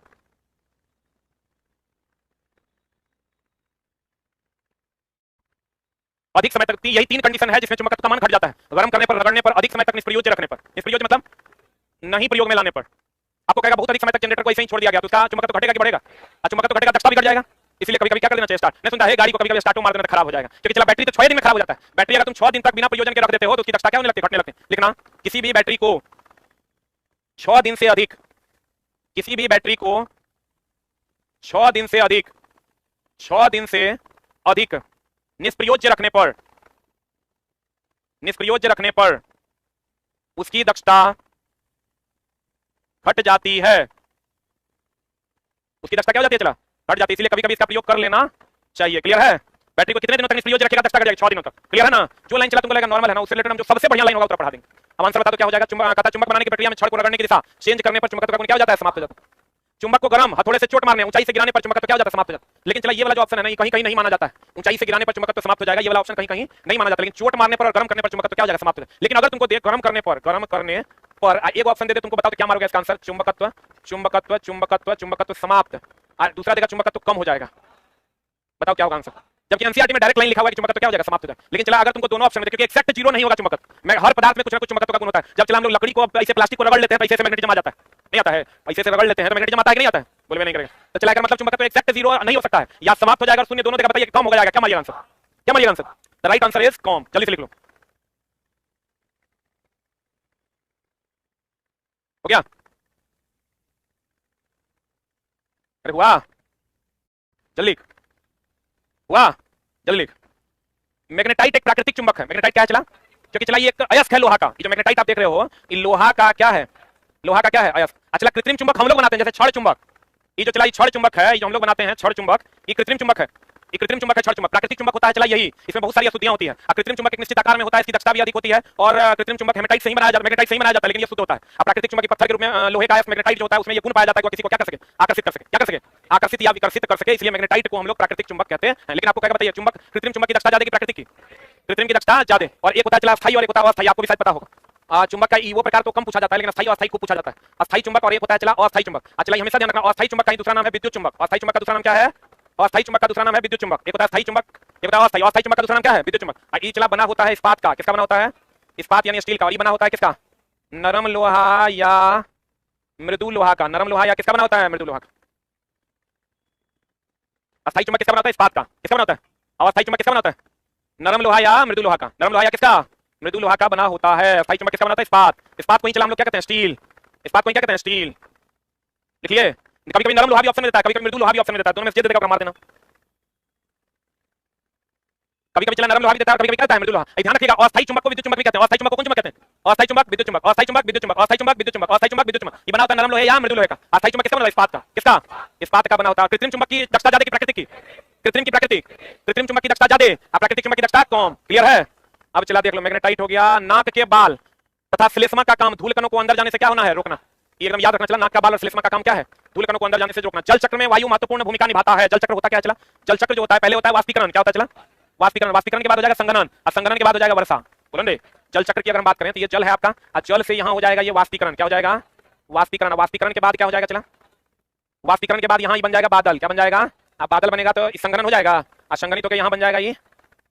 अधिक समय तक, यही 3 कंडीशन है जिसमें चुंबकत्व का मान घट जाता है। गर्म करने पर, रगड़ने पर, अधिक समय तक निष्प्रयोज्य रखने पर। निष्प्रयोज्य मतलब नहीं प्रयोग में लाने पर। आपको कहेगा बहुत अधिक समय तक जनरेटर को ऐसे ही छोड़ दिया गया तो उसका चुंबकत्व घटेगा कि बढ़ेगा? चुंबकत्व घटेगा, दक्षता भी घट जाएगा। इसलिए कभी कभी क्या कर देना चाहिए? स्टार्ट। नहीं सुनता है गाड़ी को कभी कभी स्टार्ट मार देना तो खराब हो जाएगा, क्योंकि चला बैटरी तो 6 दिन में खराब हो जाता है। बैटरी अगर तुम 6 दिन तक बिना प्रयोजन के रख देते हो तो उसकी दक्षता क्या होने लगती है? घटने लगती है। लिखना, किसी भी बैटरी को 6 दिन से अधिक, किसी भी बैटरी को 6 दिन से अधिक, 6 दिन से अधिक निष्प्रयोज्य रखने पर उसकी दक्षता घट जाती है। उसकी दक्षता क्या हो जाती है? चला घट जाती है, इसलिए कभी कभी इसका प्रयोग कर लेना चाहिए। क्लियर है? बैटरी को कितने दिनों तक निष्क्रिय रखेगा? दक्षता घट जाएगी 6 दिनों तक। क्लियर है ना? जो लाइन चला तुमको लगेगा नॉर्मल है ना, उससे रिलेटेड हम जो सबसे बढ़िया लाइन होगा उतना पढ़ा देंगे। अब आंसर बता दो क्या हो जाएगा? चुंबक बनाने की प्रक्रिया में छड़ को रगड़ने की दिशा चेंज करने पर चुंबकत्व का गुण क्या हो जाता है? समाप्त हो जाता है। चुंबक को गर्म हथौड़े से चोट मारने, ऊंचाई से गिराने पर चुंबकत्व क्या हो जाता है? समाप्त हो जाता है। लेकिन चला ये वाला जो ऑप्शन है ना, ये कहीं कहीं नहीं माना जाता है। ऊंचाई से गिराने पर चुंबकत्व समाप्त हो जाएगा, ये वाला ऑप्शन कहीं कहीं नहीं माना जाता, लेकिन चोट मारने पर और गर्म करने पर चुंबकत्व क्या हो जाएगा? समाप्त हो जाएगा। लेकिन अगर तुमको गर्म करने पर एक ऑप्शन दे दे, तुमको बताओ तो क्या मारोगे इसका आंसर? चुंबकत्व चुंबकत्व चुंबकत्व चुंबकत्व समाप्त, और दूसरा देगा चुंबकत्व कम हो जाएगा। बताओ क्या होगा आंसर? जबकि एनसीईआरटी में डायरेक्ट लाइन लिखा हुआ है कि चुंबकत्व क्या हो जाएगा? समाप्त हो जाएगा। लेकिन चला अगर तुमको दोनों ऑप्शन में, क्योंकि एक्जैक्ट जीरो नहीं होगा चुंबकत्व, मैं हर पदार्थ में कुछ ना कुछ चुंबकत्व का गुण होता है। जब चला हम लोग लकड़ी को ऐसे प्लास्टिक को रगड़ लेते हैं तो ऐसे मैग्नेटिज्म आ जाता है, नहीं आता है? ऐसे से रगड़ लेते हैं तो मैग्नेटिज्म आता है कि नहीं आता है? बोले नहीं करेगा तो चला, मतलब चुंबकत्व एक्जैक्ट जीरो नहीं हो सकता है, या समाप्त हो जाएगा शून्य, दोनों जगह बताइए कम हो जाएगा। क्या मारिएगा आंसर? क्या मारिएगा answer? The right answer is com. जल्दी से लिख लो। हो गया? अरे हुआ? जल्दी हुआ? जल्दी लिख। मैग्नेटाइट एक प्राकृतिक चुंबक है। मैग्नेटाइट क्या है चला? क्योंकि चला ये एक अयस्क है लोहा का। ये जो मैग्नेटाइट आप देख रहे हो, ये लोहा का क्या है? लोहा का क्या है? अयस्क। अच्छा, कृत्रिम चुंबक हम लोग बनाते हैं, जैसे छड़ चुंबक। ये जो चला ये छड़ चुंबक है, ये जो हम लोग बनाते हैं छड़ चुंबक, ये कृत्रिम चुंबक है। ये कृत्रिम चुंबक है, छड़ चुंबक। प्राकृतिक चुंबक होता है चला यही, इसमें बहुत सारी अशुद्धियां होती है। कृत्रिम चुंबक एक निश्चित आकार में होता है, इसकी दक्षता भी अधिक होती है, और कृत्रिम चुंबक हेमेटाइट से ही बनाया जाता है, मैग्नेटाइट से ही बनाया जाता है, लेकिन ये शुद्ध होता है। प्राकृतिक चुंबक पत्थर के रूप में लोहे का मैग्नेटाइट जो होता है, उसमें ये गुण पाया जाता है कि किसी को क्या कर सके? आकर्षित कर सके। क्या कर सके? आकर्षित या विकर्षित कर सके, इसलिए मैग्नेटाइट को हम लोग प्राकृतिक चुंबक कहते हैं। लेकिन आपको क्या बताइए, चुंबक कृत्रिम चुंबक की दक्षता ज्यादा की प्राकृतिक की? कृत्रिम की दक्षता ज्यादा, और एक होता है चला अस्थायी और एक होता है अस्थायी। आपको भी शायद पता होगा। चुंबक का वो प्रकार तो कम पूछा जाता है, लेकिन अस्थायी और अस्थायी खूब पूछा जाता है। अस्थायी चुंबक और एक होता है चला अस्थायी चुंबक। चला हमेशा ध्यान रखना, अस्थायी चुंबक का दूसरा नाम है विद्युत चुंबक। अस्थायी चुंबक का दूसरा नाम क्या है? अस्थायी चुंबक का दूसरा नाम है विद्युत चुंबक। एक होता है अस्थायी चुंबक, एक होता है अस्थायी। अस्थायी चुंबक का दूसरा नाम क्या है? विद्युत चुंबक। ये चला बना होता है इस्पात का। किसका बना होता है? इस्पात यानी स्टील का। और ये बना होता है किसका? नरम लोहा या मृदु लोहा का। नरम लोहा या किसका बना होता है? मृदु लोहा का। अस्थायी चुंबक किसका बना होता है? इस्पात का। किसका बना होता है? और अस्थायी चुंबक किसका बना होता है? नरम लोहा या मृदु लोहा का। नरम लोहा या किसका? मृदु लोहा का बना होता है। अस्थायी चुंबक किसका बना होता है? इस्पात। इस्पात को ही चला हम लोग क्या कहते हैं? स्टील। इस्पात को ही क्या कहते हैं? स्टील। लिखिए, कभी कभी नरम लोहा भी ऑप्शन में देता है, कभी कभी मृदु लोहा भी ऑप्शन में देता है, दोनों में से देगा मार देना। कभी कभी चला नरम लोहा भी देता है, कभी कभी कहता है मृदु लोहा। ध्यान रखिएगा, अस्थायी चुंबक को विद्युत चुंबक भी कहते हैं। अस्थायी चुंबक को कौन चुंबक कहते हैं? अस्थायी चुंबक विद्युत चुंबक। अस्थायी चुंबक विद्युत चुंबक। अस्थायी चुंबक विद्युत चुंबक। अस्थायी चुंबक विद्युत चुंबक। ये बना होता है नरम लोहे या मृदु लोहे का। अस्थायी चुंबक किसका बना? इस्पात का। किसका? इस्पात का बना होता है। कृत्रिम चुंबक की दक्षता ज्यादा की प्राकृतिक की? कृत्रिम की प्राकृतिक। कृत्रिम चुंबक की दक्षता ज्यादा, प्राकृतिक चुंबक की दक्षता कम। क्लियर है? अब चला देख लो, मैग्नेटाइट हो गया। नाक के बाल तथा श्लेष्मा का काम धूल कणों को अंदर जाने से क्या होना है? रोकना। ये एकदम याद रखना चला, नाक का बाल और श्लेष्मा का काम क्या है? धूल कणों को अंदर जाने से रोकना। जल चक्र में वायु महत्वपूर्ण भूमिका निभाता है। जल चक्र होता क्या है चला? जल चक्र जो होता है, पहले होता है वाष्पीकरण। क्या होता है चला? वाष्पीकरण। वाष्पीकरण के बाद हो जाएगा संघनन, और संघनन के बाद हो जाएगा वर्षा। बोलो रे, जल चक्र की अगर हम बात करें तो ये जल है आपका, और जल से यहाँ हो जाएगा ये वाष्पीकरण। क्या हो जाएगा? वाष्पीकरण। वाष्पीकरण के बाद क्या हो जाएगा चला? वाष्पीकरण के बाद यहाँ बन जाएगा बादल। क्या बन जाएगा? अब बादल बनेगा तो संघनन हो जाएगा, और संघनित होकर यहाँ बन जाएगा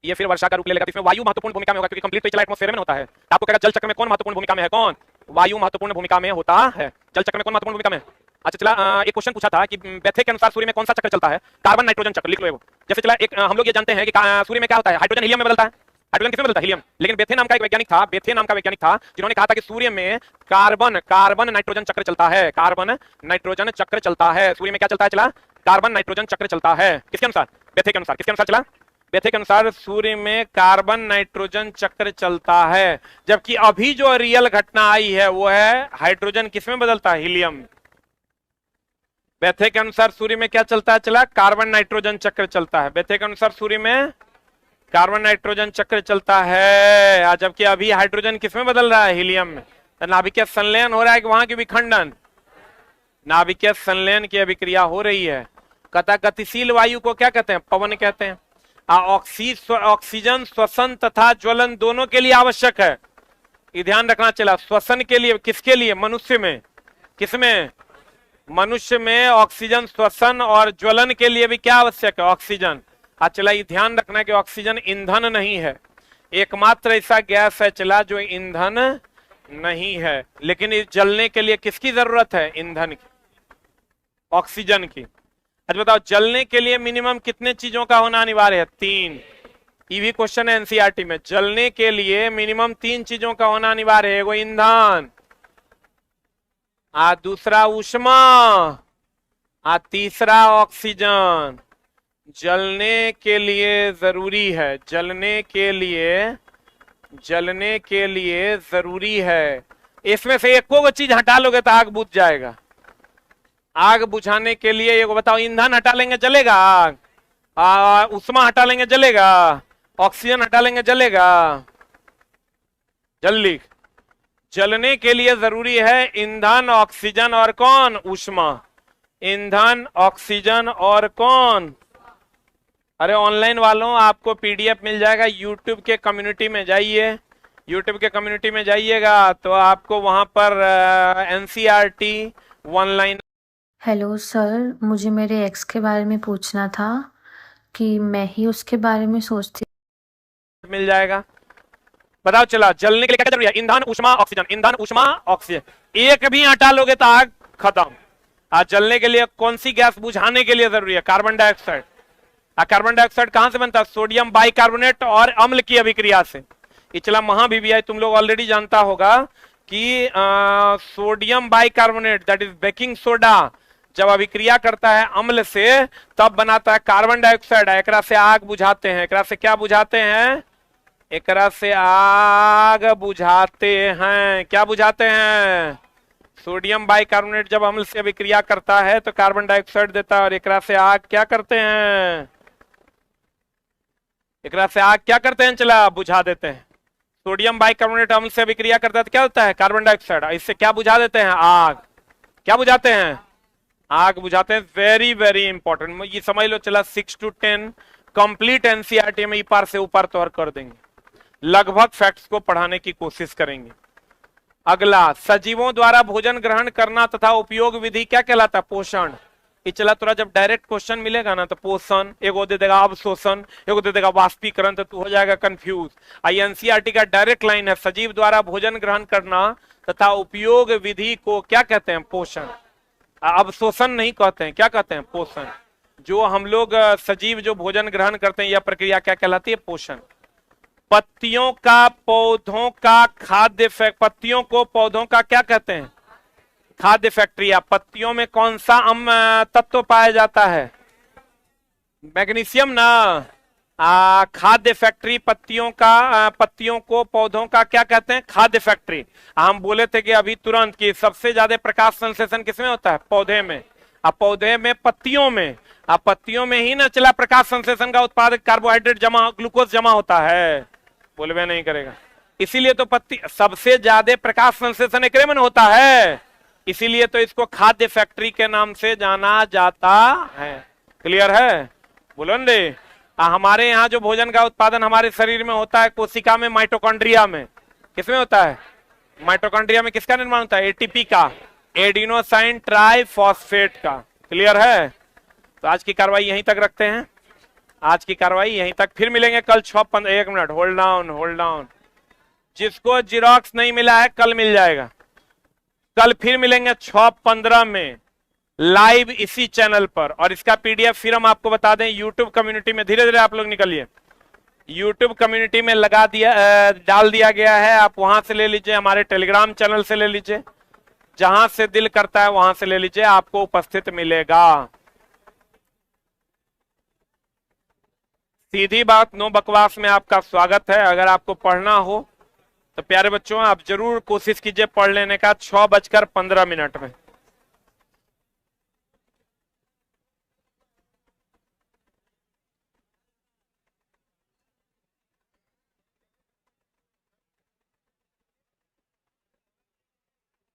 ये फिर वर्षा का रूप ले लेगा। इसमें वायु महत्वपूर्ण भूमिका में होगा, क्योंकि कंप्लीट तो चला एटमॉस्फेयर में होता है। तो आपको कहेगा जल चक्र में कौन महत्वपूर्ण भूमिका में है? कौन? वायु महत्वपूर्ण भूमिका में होता है। जल चक्र में कौन महत्वपूर्ण भूमिका में? अच्छा चला, एक क्वेश्चन पूछा था कि बेथे के अनुसार सूर्य में कौन सा चक्र चलता है? कार्बन नाइट्रोजन चक्र। लिख लो वो। जैसे चला एक हम लोग ये जानते हैं कि सूर्य में क्या होता है? हाइड्रोजन हीलियम में बदलता है। हाइड्रोजन किसमें बदलता है? हीलियम। लेकिन बेथे नाम का एक वैज्ञानिक था, बेथे नाम का वैज्ञानिक था, जिन्होंने कहा था कि सूर्य में कार्बन नाइट्रोजन चक्र चलता है। कार्बन नाइट्रोजन चक्र चलता है। सूर्य में क्या चलता है चला? कार्बन नाइट्रोजन चक्र चलता है। किसके अनुसार? बेथे के अनुसार। किसके अनुसार चला? बेथे के अनुसार सूर्य में कार्बन नाइट्रोजन चक्र चलता है। जबकि अभी जो रियल घटना आई है वो है हाइड्रोजन किसमें बदलता है? हीलियम। बेथे के अनुसार सूर्य में क्या चलता है चला? कार्बन नाइट्रोजन चक्र चलता है। बेथे के अनुसार सूर्य में कार्बन नाइट्रोजन चक्र चलता है, जबकि अभी हाइड्रोजन किसमें बदल रहा है? हीलियम में। तो नाभिकीय संलयन हो रहा है कि वहां की विखंडन? नाभिकीय संलयन की अभिक्रिया हो रही है। गतिशील वायु को क्या कहते हैं? पवन कहते हैं। ऑक्सीजन श्वसन तथा ज्वलन दोनों के लिए आवश्यक है। ये ध्यान रखना चला। श्वसन के लिए किसके लिए? मनुष्य में। किसमें? मनुष्य में ऑक्सीजन श्वसन और ज्वलन के लिए भी क्या आवश्यक है? ऑक्सीजन। चला ये ध्यान रखना कि ऑक्सीजन ईंधन नहीं है, एकमात्र ऐसा गैस है चला जो ईंधन नहीं है। लेकिन इस जलने के लिए किसकी जरूरत है? ईंधन की, ऑक्सीजन की। अच्छा बताओ, जलने के लिए मिनिमम कितने चीजों का होना अनिवार्य है? 3। ये भी क्वेश्चन है एनसीईआरटी में। जलने के लिए मिनिमम 3 चीजों का होना अनिवार्य है। एगो ईंधन, दूसरा ऊष्मा, तीसरा ऑक्सीजन। जलने के लिए जरूरी है, जलने के लिए जरूरी है। इसमें से एको को चीज हटा लोगे तो आग बुझ जाएगा। आग बुझाने के लिए एगो बताओ, ईंधन हटा लेंगे चलेगा? आग उष्मा हटा लेंगे जलेगा, ऑक्सीजन हटा लेंगे जलेगा। जल्दी, जलने के लिए जरूरी है ईंधन, ऑक्सीजन और कौन? ऊष्मा। ईंधन, ऑक्सीजन और कौन? अरे ऑनलाइन वालों, आपको पीडीएफ मिल जाएगा। यूट्यूब के कम्युनिटी में जाइए, यूट्यूब के कम्युनिटी में जाइएगा तो आपको वहां पर NCERT one line. Hello sir, मुझे मेरे एक्स के बारे में पूछना था कि मैं ही उसके बारे में सोचती। मिल जाएगा। बताओ चला, जलने के लिए क्या जरूरी है? ईंधन, ऊष्मा, ऑक्सीजन। ईंधन, ऊष्मा, ऑक्सीजन। एक भी हटा लोगे तो आग खत्म। आज जलने के लिए कौन सी गैस बुझाने के लिए जरूरी है? Carbon dioxide. कार्बन डाइऑक्साइड कहां से बनता है? सोडियम बाइकार्बोनेट और अम्ल की अभिक्रिया से। ये चला महाबीबीआई तुम लोग ऑलरेडी जानता होगा कि sodium bicarbonate that is baking soda जब अभिक्रिया करता है अम्ल से तब बनाता है कार्बन डाइऑक्साइड। एकरा से आग बुझाते हैं। एकरा से क्या बुझाते हैं? एकरा से आग बुझाते हैं। क्या बुझाते हैं? सोडियम बाइकार्बोनेट जब अम्ल से अभिक्रिया करता है तो कार्बन डाइऑक्साइड देता है और एकरा से आग क्या करते हैं? एकरा से आग क्या करते हैं? चला बुझा देते हैं। सोडियम बाइकार्बोनेट अम्ल से अभिक्रिया करता है तो क्या होता है? Carbon dioxide. इससे क्या बुझा देते हैं? आग। क्या बुझाते हैं? आग बुझाते हैं। वेरी वेरी इंपॉर्टेंट, ये समझ लो। चला 6 to 10 कंप्लीट एनसीईआरटी में पार से ऊपर तो कर देंगे। लगभग फैक्ट्स को पढ़ाने की कोशिश करेंगे। अगला, सजीवों द्वारा भोजन ग्रहण करना तथा उपयोग विधि क्या कहलाता है? पोषण। ये चला थोड़ा जब डायरेक्ट क्वेश्चन मिलेगा ना तो पोषण एगो दे देगा, अवशोषण एगो दे देगा, वाष्पीकरण, तो तू हो जाएगा कंफ्यूज। आईएनसीईआरटी का डायरेक्ट लाइन है, सजीव द्वारा भोजन ग्रहण करना तथा उपयोग विधि को क्या कहते हैं? पोषण। अवशोषण नहीं कहते हैं, क्या कहते हैं? पोषण। जो हम लोग सजीव जो भोजन ग्रहण करते हैं यह प्रक्रिया क्या कहलाती है? पोषण। पत्तियों का, पौधों का खाद्य, पत्तियों को पौधों का क्या कहते हैं? खाद्य फैक्ट्री। पत्तियों में कौन सा तत्व पाया जाता है? मैग्नीशियम ना। खाद्य फैक्ट्री पत्तियों का, पत्तियों को पौधों का क्या कहते हैं? खाद्य फैक्ट्री। हम बोले थे कि अभी तुरंत कि सबसे ज्यादा प्रकाश संश्लेषण किसमें होता है? पौधे में। अब पौधे में, पत्तियों में, अब पत्तियों में ही ना चला प्रकाश संश्लेषण का उत्पादक कार्बोहाइड्रेट जमा, ग्लूकोज जमा होता है। बोलवे नहीं करेगा। इसीलिए तो पत्ती सबसे ज्यादा प्रकाश संश्लेषण एकरे में होता है, इसीलिए तो इसको खाद्य फैक्ट्री के नाम से जाना जाता है। क्लियर है? बोलो रे। हमारे यहाँ जो भोजन का उत्पादन हमारे शरीर में होता है कोशिका में, माइटोकॉन्ड्रिया में। किसमें होता है? माइटोकॉन्ड्रिया में किसका निर्माण होता है? एटीपी का, एडिनोसाइन ट्राइफॉस्फेट का। क्लियर है? तो आज की कार्रवाई यहीं तक रखते हैं। आज की कार्रवाई यहीं तक, फिर मिलेंगे कल 6:15। 1 minute, hold down, hold down. जिसको जीरोक्स नहीं मिला है कल मिल जाएगा। कल फिर मिलेंगे 6:15 में लाइव इसी चैनल पर। और इसका पीडीएफ फिर हम आपको बता दें, यूट्यूब कम्युनिटी में धीरे धीरे आप लोग निकलिए। यूट्यूब कम्युनिटी में लगा दिया, डाल दिया गया है। आप वहां से ले लीजिए, हमारे टेलीग्राम चैनल से ले लीजिए, जहां से दिल करता है वहां से ले लीजिए, आपको उपस्थित मिलेगा। सीधी बात नो बकवास में आपका स्वागत है। अगर आपको पढ़ना हो तो प्यारे बच्चों आप जरूर कोशिश कीजिए पढ़ लेने का 6:15 में।